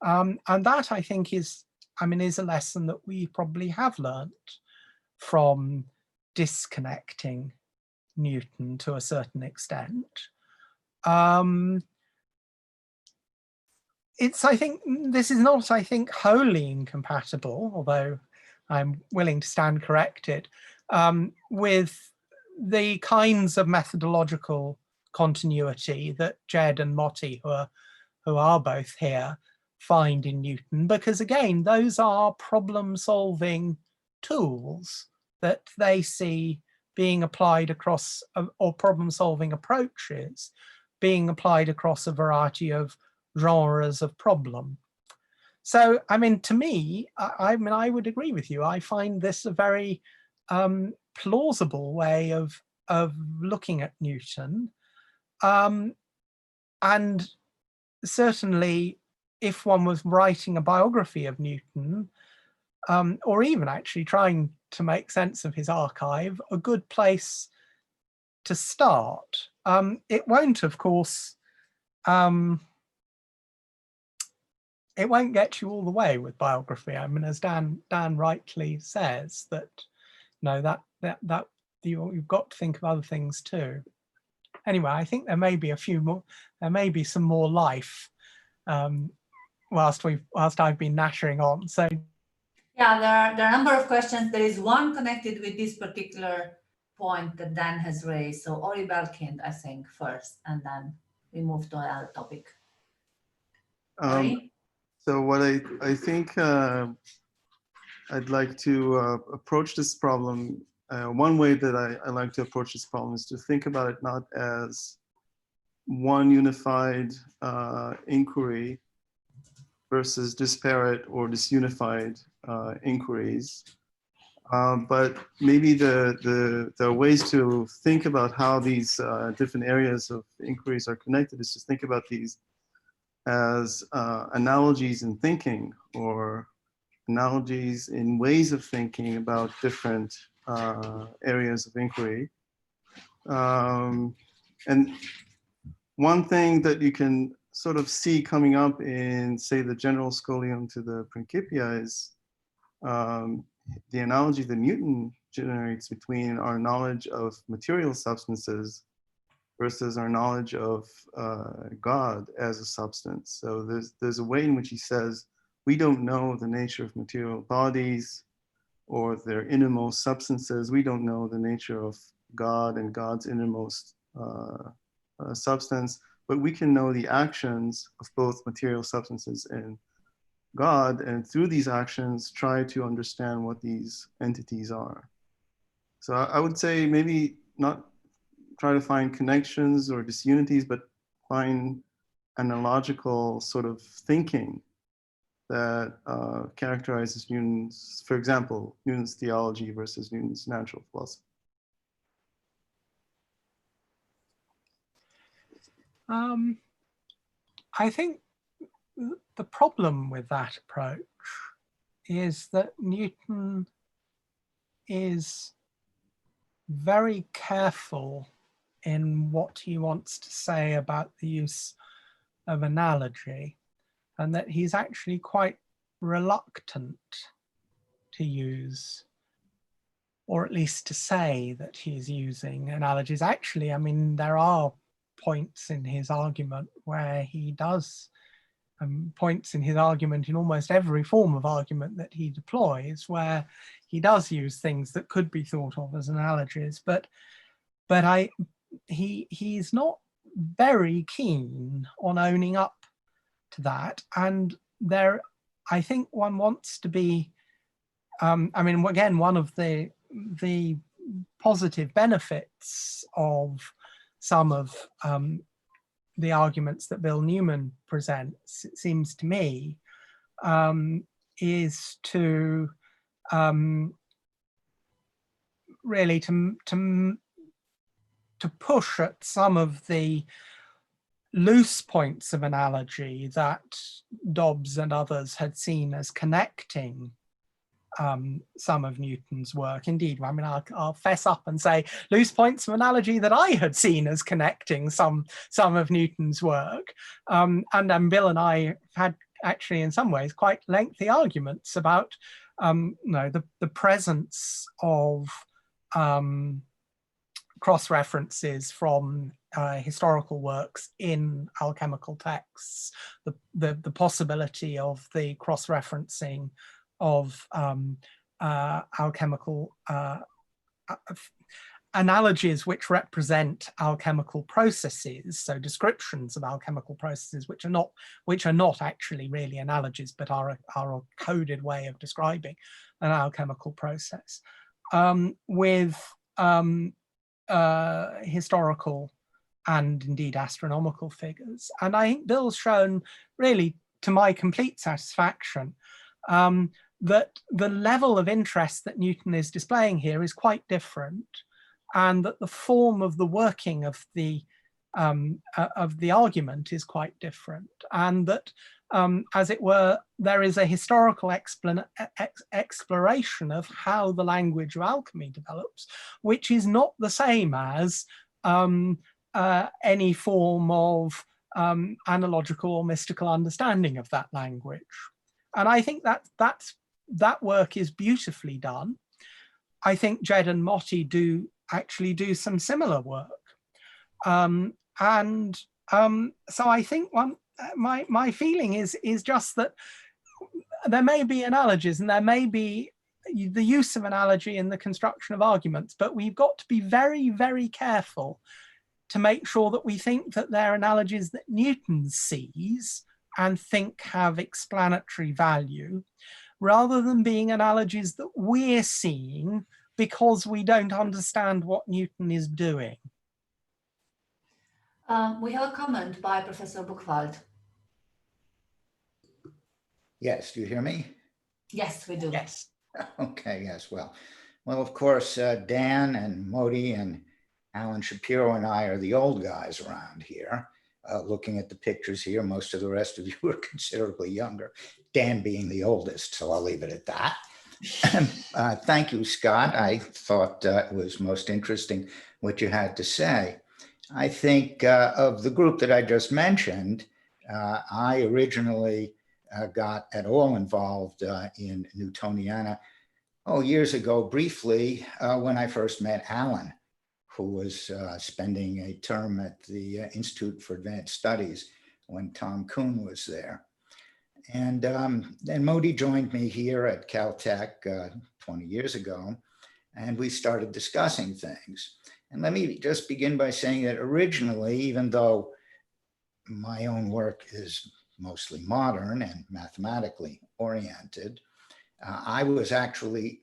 And that, I think, is a lesson that we probably have learnt from disconnecting Newton to a certain extent. I think this is not, wholly incompatible, although I'm willing to stand corrected, with the kinds of methodological continuity that Jed and Motti, who are both here, find in Newton, because again, those are problem-solving tools that they see being applied across, or problem-solving approaches being applied across a variety of genres of problem. So, to me, I would agree with you. I find this a very plausible way of looking at Newton. And certainly, if one was writing a biography of Newton, or even actually trying to make sense of his archive, a good place to start. It won't, of course, it won't get you all the way with biography. As Dan rightly says, that that you've got to think of other things too. Anyway, I think there may be some more life whilst I've been nashing on. So yeah, there are a number of questions. There is one connected with this particular point that Dan has raised. So Ori Belkind, I think, first, and then we move to another topic. So what I think I'd like to approach this problem one way that I like to approach this problem is to think about it not as one unified inquiry versus disparate or disunified inquiries. But maybe there are ways to think about how these different areas of inquiries are connected is to think about these as analogies in thinking, or analogies in ways of thinking about different areas of inquiry. And one thing that you can sort of see coming up in, say, the general scholium to the Principia is the analogy that Newton generates between our knowledge of material substances versus our knowledge of God as a substance. So there's a way in which he says, we don't know the nature of material bodies or their innermost substances. We don't know the nature of God and God's innermost substance, but we can know the actions of both material substances and God, and through these actions try to understand what these entities are. So I would say maybe not try to find connections or disunities, but find analogical sort of thinking that characterizes Newton's, for example, Newton's theology versus Newton's natural philosophy. I think the problem with that approach is that Newton is very careful in what he wants to say about the use of analogy, and that he's actually quite reluctant to use, or at least to say that he's using analogies. Actually, I mean, there are points in his argument where he does, points in his argument in almost every form of argument that he deploys, where he does use things that could be thought of as analogies, but he's not very keen on owning up to that. And there, I think one wants to be, I mean, again, one of the positive benefits of some of the arguments that Bill Newman presents, it seems to me, is to really to push at some of the loose points of analogy that Dobbs and others had seen as connecting some of Newton's work. Indeed, I mean, I'll fess up and say loose points of analogy that I had seen as connecting some of Newton's work. And Bill and I had actually, in some ways, quite lengthy arguments about the presence of cross-references from historical works in alchemical texts, the possibility of the cross-referencing of alchemical analogies which represent alchemical processes, so descriptions of alchemical processes which are not actually really analogies, but are a coded way of describing an alchemical process, with historical and indeed astronomical figures. And I think Bill's shown, really to my complete satisfaction, that the level of interest that Newton is displaying here is quite different, and that the form of the working of the argument is quite different, and that, as it were, there is a historical exploration of how the language of alchemy develops, which is not the same as any form of analogical or mystical understanding of that language. And I think that work is beautifully done. I think Jed and Motti actually do some similar work. So I think my feeling is just that there may be analogies and there may be the use of analogy in the construction of arguments, but we've got to be very, very careful to make sure that we think that they're analogies that Newton sees and think have explanatory value, rather than being analogies that we're seeing because we don't understand what Newton is doing? We have a comment by Professor Buchwald. Yes, do you hear me? Yes, we do. Yes. Okay, yes, well, of course, Dan and Modi and Alan Shapiro and I are the old guys around here. Looking at the pictures here, most of the rest of you are considerably younger, Dan being the oldest, so I'll leave it at that. Thank you, Scott. I thought it was most interesting what you had to say. I think of the group that I just mentioned, I originally got at all involved in Newtoniana, years ago, briefly, when I first met Alan, who was spending a term at the Institute for Advanced Studies when Tom Kuhn was there. And then Modi joined me here at Caltech 20 years ago, and we started discussing things. And let me just begin by saying that originally, even though my own work is mostly modern and mathematically oriented, I was actually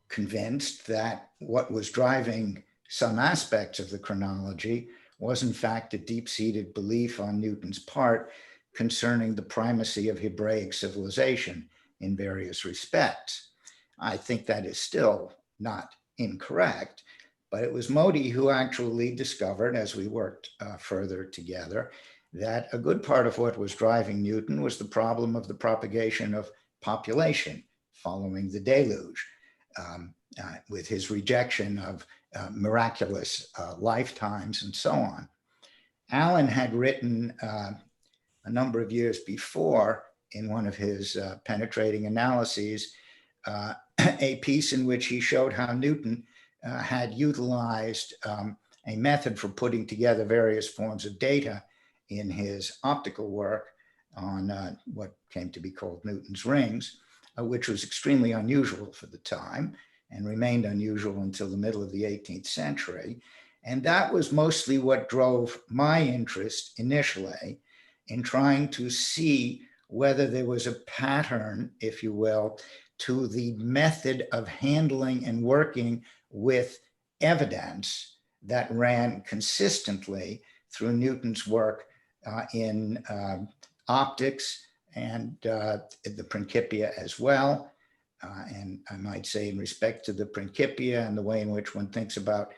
convinced that what was driving some aspects of the chronology was in fact a deep-seated belief on Newton's part concerning the primacy of Hebraic civilization in various respects. I think that is still not incorrect, but it was Modi who actually discovered, as we worked further together, that a good part of what was driving Newton was the problem of the propagation of population following the deluge, with his rejection of miraculous lifetimes and so on. Alan had written a number of years before in one of his penetrating analyses, a piece in which he showed how Newton had utilized a method for putting together various forms of data in his optical work on what came to be called Newton's rings, which was extremely unusual for the time and remained unusual until the middle of the 18th century. And that was mostly what drove my interest initially in trying to see whether there was a pattern, if you will, to the method of handling and working with evidence that ran consistently through Newton's work in optics and the Principia as well. And I might say in respect to the Principia and the way in which one thinks about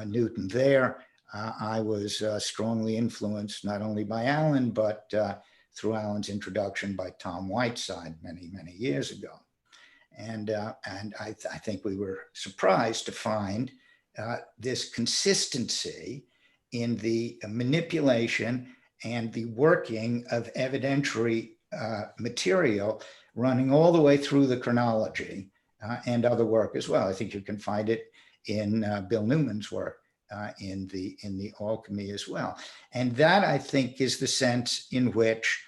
Newton there, I was strongly influenced not only by Alan, but through Alan's introduction by Tom Whiteside many, many years ago. And I think we were surprised to find this consistency in the manipulation and the working of evidentiary material running all the way through the chronology and other work as well. I think you can find it in Bill Newman's work in the alchemy as well. And that, I think, is the sense in which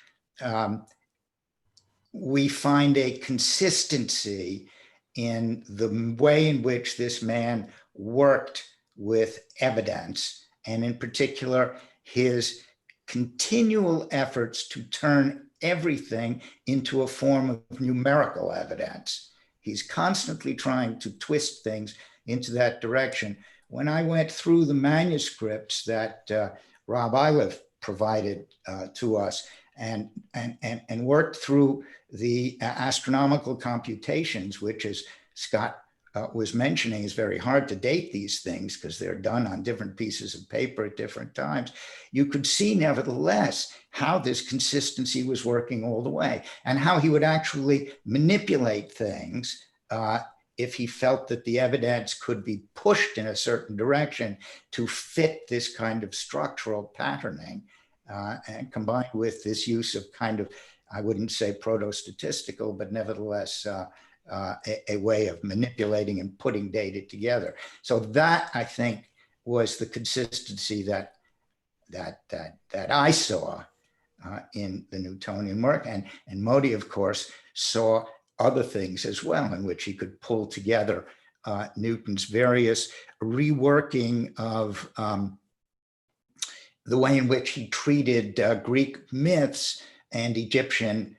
we find a consistency in the way in which this man worked with evidence, and in particular, his continual efforts to turn everything into a form of numerical evidence. He's constantly trying to twist things into that direction. When I went through the manuscripts that Rob Iliff provided to us and worked through the astronomical computations, which, as Scott was mentioning, is very hard to date these things because they're done on different pieces of paper at different times. You could see nevertheless how this consistency was working all the way and how he would actually manipulate things if he felt that the evidence could be pushed in a certain direction to fit this kind of structural patterning, and combined with this use of kind of, I wouldn't say proto-statistical, but nevertheless a way of manipulating and putting data together. So that, I think, was the consistency that I saw in the Newtonian work. And Modi, of course, saw other things as well in which he could pull together Newton's various reworking of the way in which he treated Greek myths and Egyptian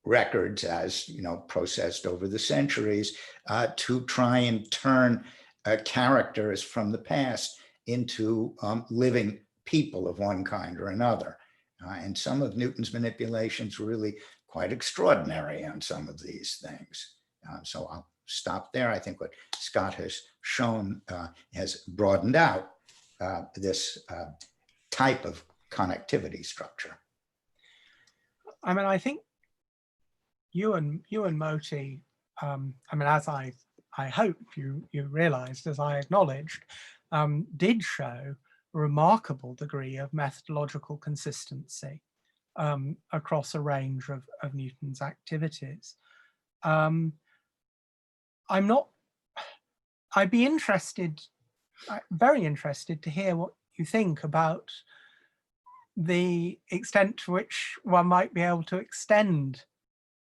records as, processed over the centuries, to try and turn characters from the past into living people of one kind or another. And some of Newton's manipulations were really quite extraordinary on some of these things. So I'll stop there. I think what Scott has shown has broadened out this type of connectivity structure. I mean, I think you and Moti, as I hope you realized, as I acknowledged, did show a remarkable degree of methodological consistency across a range of Newton's activities. I'd be very interested to hear what you think about the extent to which one might be able to extend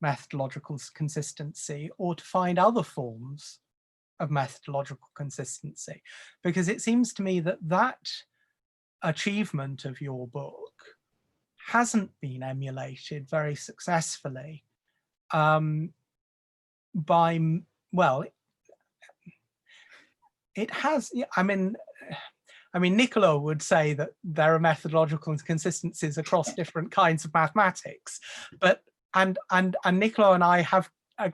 methodological consistency or to find other forms of methodological consistency, because it seems to me that that achievement of your book hasn't been emulated very successfully by, well, it has. I mean, Niccolo would say that there are methodological inconsistencies across different kinds of mathematics, but and Niccolo and I have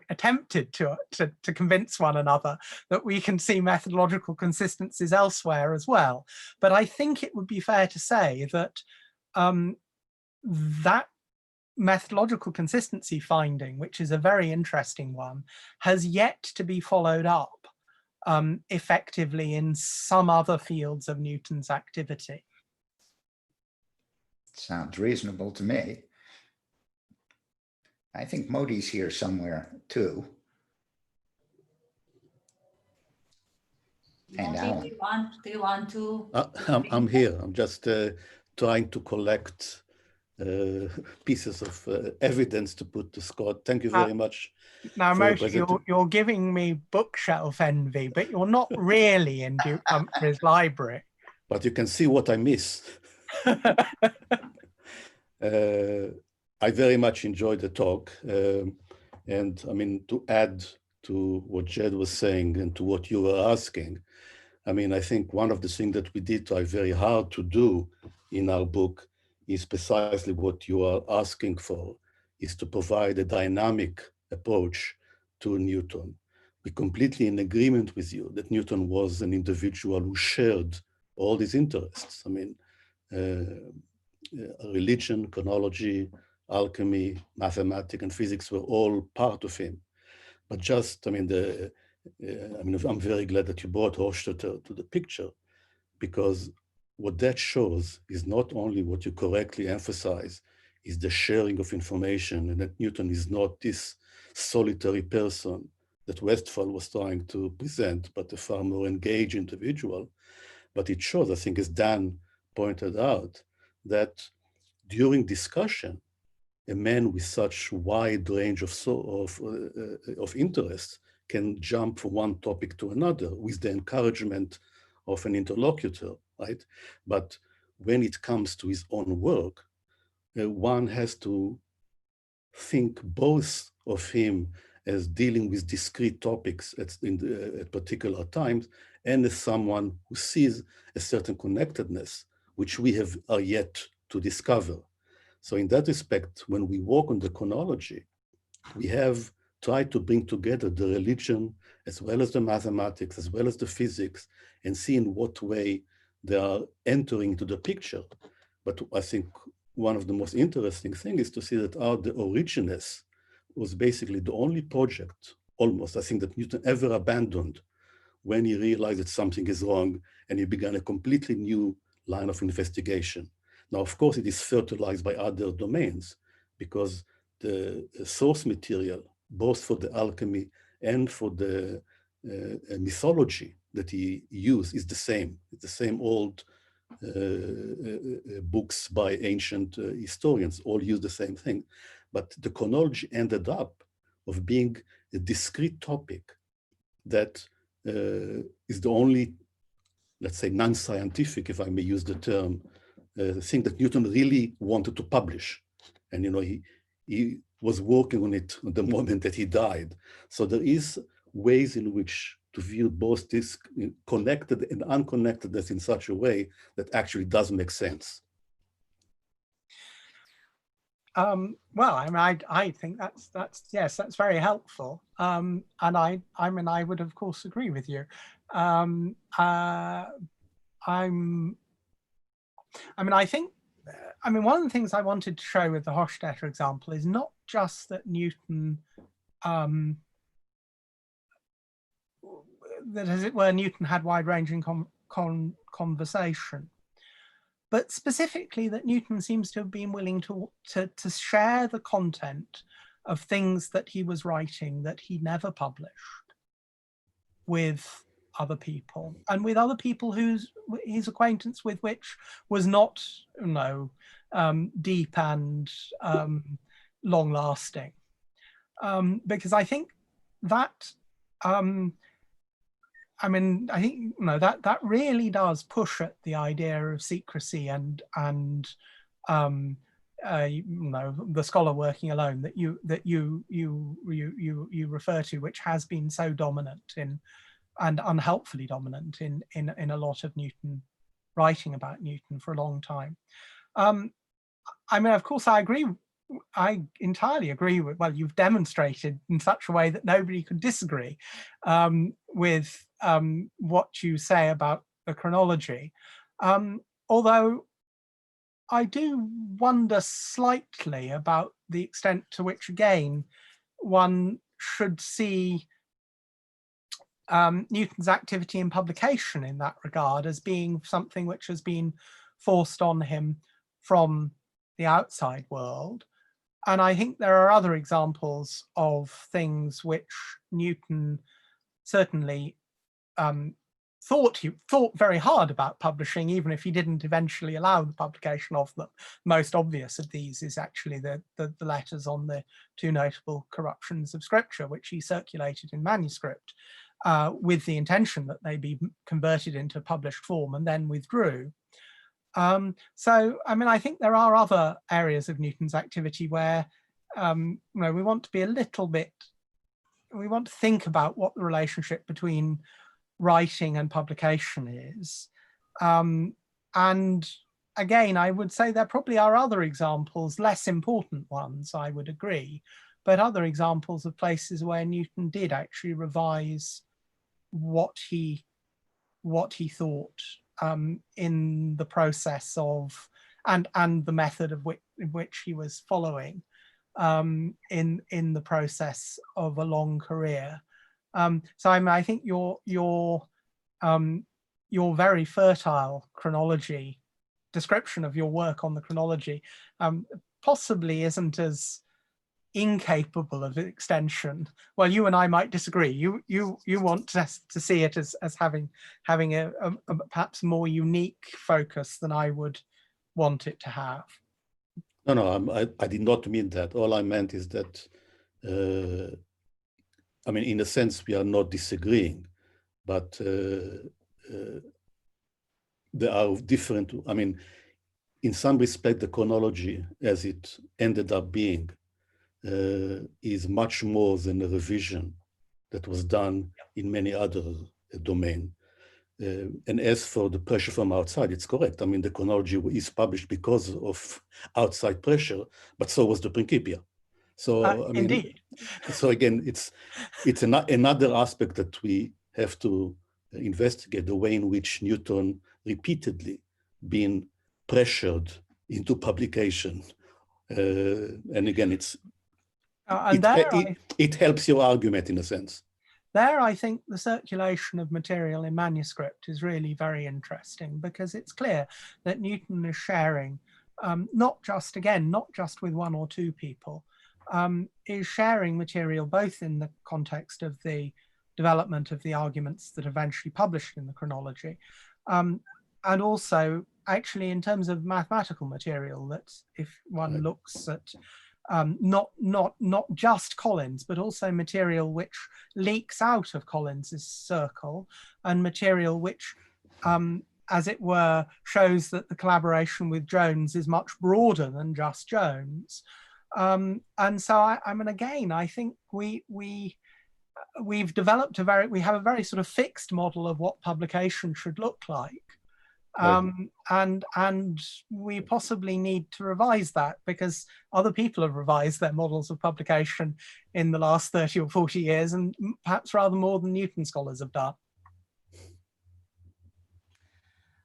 attempted to convince one another that we can see methodological consistencies elsewhere as well. But I think it would be fair to say that that methodological consistency finding, which is a very interesting one, has yet to be followed up effectively in some other fields of Newton's activity. Sounds reasonable to me. I think Modi's here somewhere too. And Alan. Do you want to? I'm here. I'm just trying to collect pieces of evidence to put to Scott. Thank you very much. Now, Moti, you're giving me bookshelf envy, but you're not really in Duke Humphrey's library. But you can see what I miss. I very much enjoyed the talk. And I mean, to add to what Jed was saying and to what you were asking, I mean, I think one of the things that we did try very hard to do in our book is precisely what you are asking for, is to provide a dynamic approach to Newton. We're completely in agreement with you that Newton was an individual who shared all these interests. I mean, religion, chronology, alchemy, mathematics, and physics were all part of him. But just, I mean, I'm very glad that you brought Hofstadter to the picture, because what that shows is not only what you correctly emphasize, is the sharing of information, and that Newton is not this solitary person that Westfall was trying to present, but a far more engaged individual. But it shows, I think, as Dan pointed out, that during discussion, a man with such wide range of interests can jump from one topic to another with the encouragement of an interlocutor, right? But when it comes to his own work, one has to think both of him as dealing with discrete topics at particular times, and as someone who sees a certain connectedness, which we are yet to discover. So in that respect, when we work on the chronology, we have tried to bring together the religion, as well as the mathematics, as well as the physics, and see in what way they are entering into the picture. But I think one of the most interesting things is to see that the Origines was basically the only project, almost, I think, that Newton ever abandoned when he realized that something is wrong and he began a completely new line of investigation. Now, of course, it is fertilized by other domains, because the source material, both for the alchemy and for the mythology that he used, is the same. It's the same old books by ancient historians, all use the same thing. But the chronology ended up of being a discrete topic that is the only, let's say, non-scientific, if I may use the term, thing that Newton really wanted to publish. And, you know, he was working on it at the moment that he died. So there is ways in which to view both this connected and unconnectedness in such a way that actually does make sense. Well, I think that's yes, that's very helpful. And I would of course agree with you. I think one of the things I wanted to show with the Hofstadter example is not just that Newton, that as it were, Newton had wide-ranging conversation, but specifically that Newton seems to have been willing to share the content of things that he was writing that he never published with other people, and with other people his acquaintance with which was not, deep and long-lasting. Because I think that that really does push at the idea of secrecy and the scholar working alone that you refer to, which has been so dominant and unhelpfully dominant in a lot of Newton writing about Newton for a long time. Of course, I entirely agree with, well, you've demonstrated in such a way that nobody could disagree with what you say about the chronology. Although I do wonder slightly about the extent to which, again, one should see Newton's activity in publication in that regard as being something which has been forced on him from the outside world. And I think there are other examples of things which Newton certainly thought very hard about publishing, even if he didn't eventually allow the publication of them. Most obvious of these is actually the letters on the two notable corruptions of scripture, which he circulated in manuscript with the intention that they be converted into published form, and then withdrew. I think there are other areas of Newton's activity where we want to be a little bit, we want to think about what the relationship between writing and publication is. And again, I would say there probably are other examples, less important ones, I would agree, but other examples of places where Newton did actually revise what he thought in the process of, and the method of which he was following in the process of a long career. I think your very fertile chronology description of your work on the chronology possibly isn't as incapable of extension. Well, you and I might disagree. You want to see it as having a perhaps more unique focus than I would want it to have. No, I did not mean that. All I meant is that in a sense we are not disagreeing, but there are different, in some respect the chronology as it ended up being is much more than a revision that was done in many other domains. And as for the pressure from outside, it's correct. The chronology is published because of outside pressure, but so was the Principia. So indeed. So again, it's another aspect that we have to investigate, the way in which Newton repeatedly been pressured into publication. And again, it helps your argument in a sense. There, I think the circulation of material in manuscript is really very interesting, because it's clear that Newton is sharing, not just with one or two people, is sharing material both in the context of the development of the arguments that eventually published in the chronology, and also actually in terms of mathematical material that, if one looks at not just Collins, but also material which leaks out of Collins's circle, and material which, as it were, shows that the collaboration with Jones is much broader than just Jones. And so I mean, again, I think we've developed we have a very sort of fixed model of what publication should look like. And we possibly need to revise that, because other people have revised their models of publication in the last 30 or 40 years, and perhaps rather more than Newton scholars have done.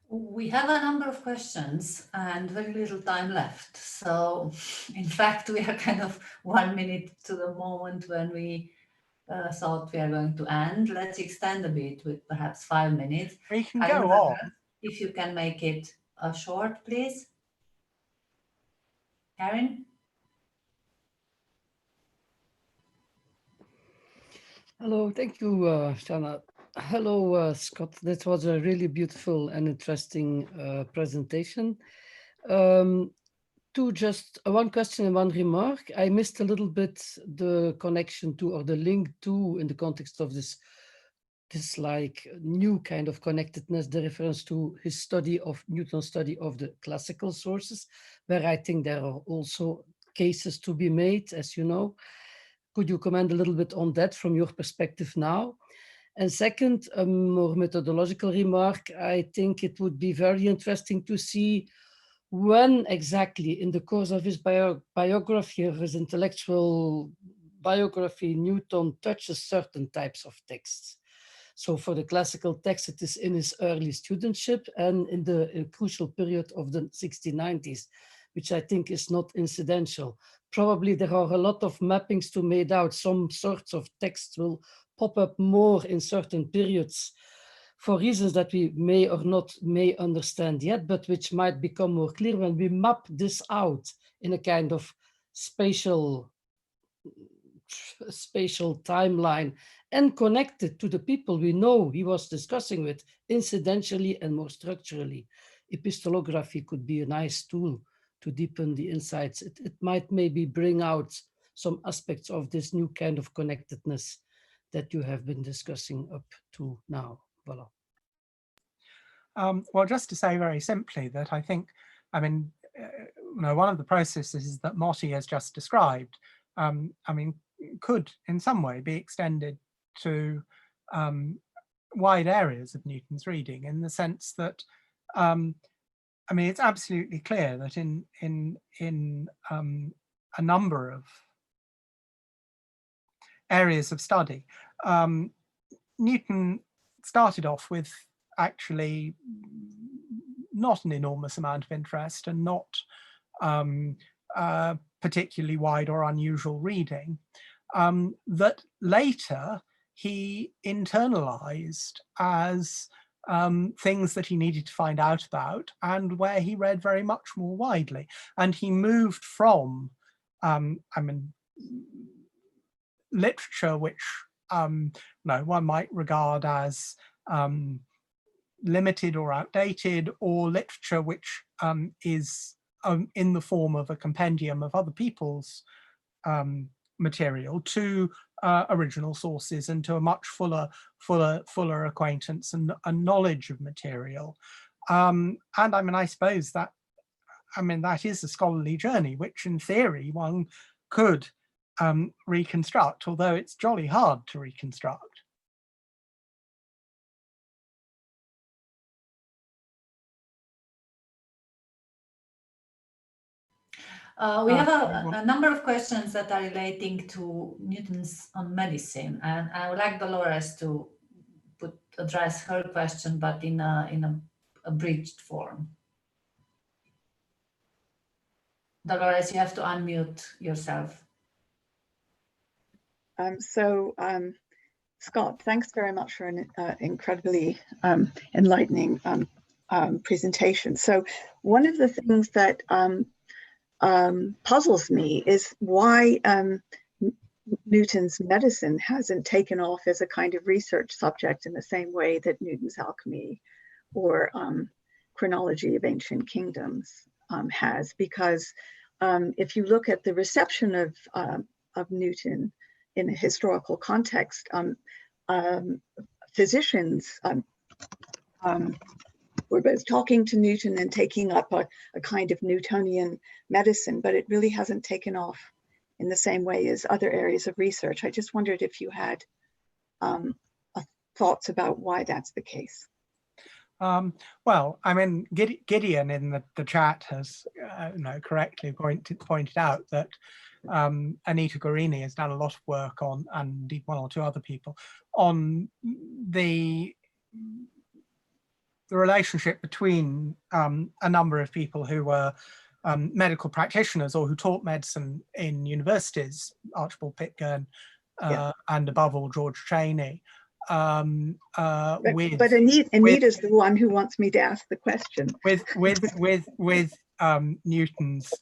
We have a number of questions and very little time left. So in fact, we are kind of 1 minute to the moment when we thought we are going to end. Let's extend a bit with perhaps 5 minutes. We can go on. If you can make it short, please. Karen? Hello, thank you, Shanna. Hello, Scott. That was a really beautiful and interesting presentation. Just one question and one remark. I missed a little bit the connection to, or the link to, in the context of this like new kind of connectedness, the reference to his study of Newton's study of the classical sources, where I think there are also cases to be made, as you know. Could you comment a little bit on that from your perspective now? And second, a more methodological remark, I think it would be very interesting to see when exactly in the course of his biography, or his intellectual biography, Newton touches certain types of texts. So for the classical text, it is in his early studentship and in the crucial period of the 1690s, which I think is not incidental. Probably there are a lot of mappings to made out. Some sorts of texts will pop up more in certain periods for reasons that we may or not may understand yet, but which might become more clear when we map this out in a kind of spatial timeline and connect it to the people we know he was discussing with incidentally and more structurally. Epistolography could be a nice tool to deepen the insights. It might maybe bring out some aspects of this new kind of connectedness that you have been discussing up to now. Voilà. Well, just to say very simply that I think, I mean, one of the processes that Motti has just described, I mean, could in some way be extended to wide areas of Newton's reading, in the sense that, I mean, it's absolutely clear that in a number of areas of study, Newton started off with actually not an enormous amount of interest and not particularly wide or unusual reading, that later he internalized as things that he needed to find out about, and where he read very much more widely. And he moved from, I mean, literature which one might regard as limited or outdated, or literature which is in the form of a compendium of other people's material, to original sources and to a much fuller acquaintance and knowledge of material. And I mean, I suppose that, I mean, that is a scholarly journey, which in theory one could reconstruct, although it's jolly hard to reconstruct. We have a number of questions that are relating to Newton's on medicine, and I would like Dolores to address her question, but in a abridged form. Dolores, you have to unmute yourself. Scott, thanks very much for an incredibly enlightening presentation. So one of the things that puzzles me is why Newton's medicine hasn't taken off as a kind of research subject in the same way that Newton's alchemy or chronology of ancient kingdoms has, because if you look at the reception of Newton in a historical context, physicians were both talking to Newton and taking up a kind of Newtonian medicine, but it really hasn't taken off in the same way as other areas of research. I just wondered if you had thoughts about why that's the case. Well, I mean, Gideon in the chat has correctly pointed out that Anita Guarini has done a lot of work on, and indeed one or two other people, on the relationship between a number of people who were medical practitioners or who taught medicine in universities, Archibald Pitcairn, and above all George Cheney. But Anita's the one who wants me to ask the question. With Newton's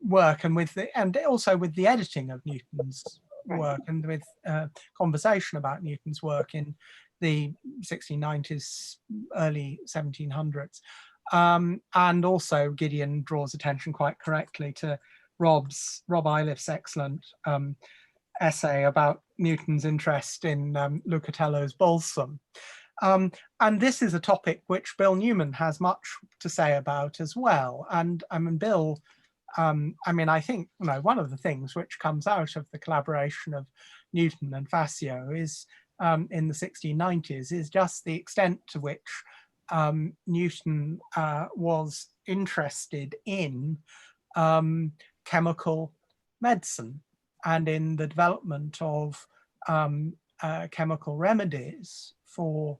work, and also with the editing of Newton's work, and with conversation about Newton's work in the 1690s, early 1700s. And also Gideon draws attention quite correctly to Rob Iliff's excellent essay about Newton's interest in Lucatello's balsam. And this is a topic which Bill Newman has much to say about as well. And I mean, Bill, I think, one of the things which comes out of the collaboration of Newton and Facio is in the 1690s is just the extent to which Newton was interested in chemical medicine and in the development of chemical remedies for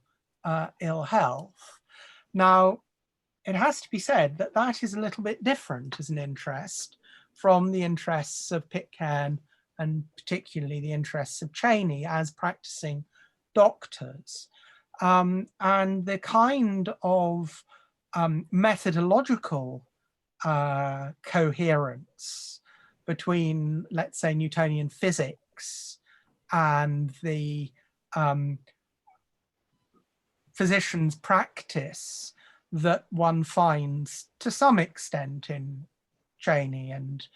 ill health. Now, it has to be said that that is a little bit different as an interest from the interests of Pitcairn and particularly the interests of Cheney as practicing doctors. And the kind of methodological coherence between, let's say, Newtonian physics and the physician's practice that one finds to some extent in Cheney and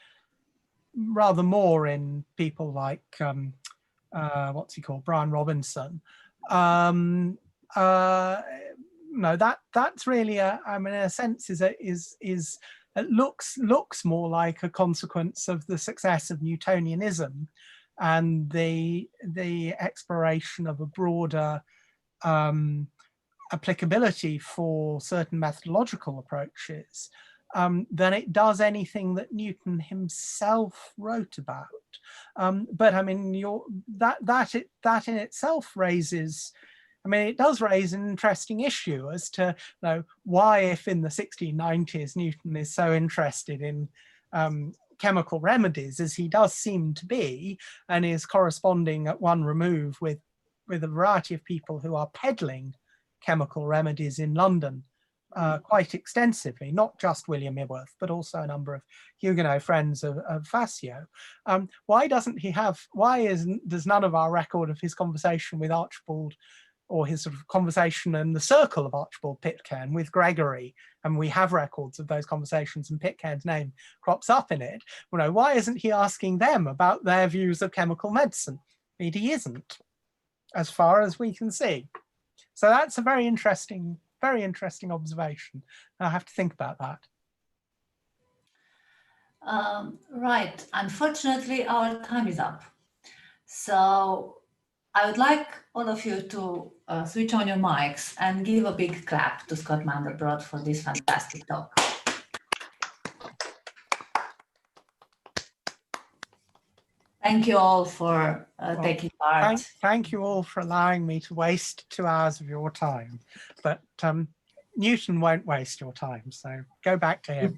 rather more in people like, what's he called, Brian Robinson. No, that's really in a sense it looks more like a consequence of the success of Newtonianism and the exploration of a broader applicability for certain methodological approaches than it does anything that Newton himself wrote about. But I mean, that in itself raises, it does raise an interesting issue as to why, if in the 1690s Newton is so interested in chemical remedies as he does seem to be, and is corresponding at one remove with a variety of people who are peddling chemical remedies in London quite extensively, not just William Iworth, but also a number of Huguenot friends of Facio. Why does none of our record of his conversation with Archibald, or his sort of conversation in the circle of Archibald Pitcairn with Gregory, and we have records of those conversations and Pitcairn's name crops up in it, why isn't he asking them about their views of chemical medicine? He isn't, as far as we can see. So that's a very interesting observation. I have to think about that. Right. Unfortunately, our time is up. So I would like all of you to switch on your mics and give a big clap to Scott Mandelbrote for this fantastic talk. Thank you all for taking part. Thank you all for allowing me to waste 2 hours of your time. But Newton won't waste your time, so go back to him.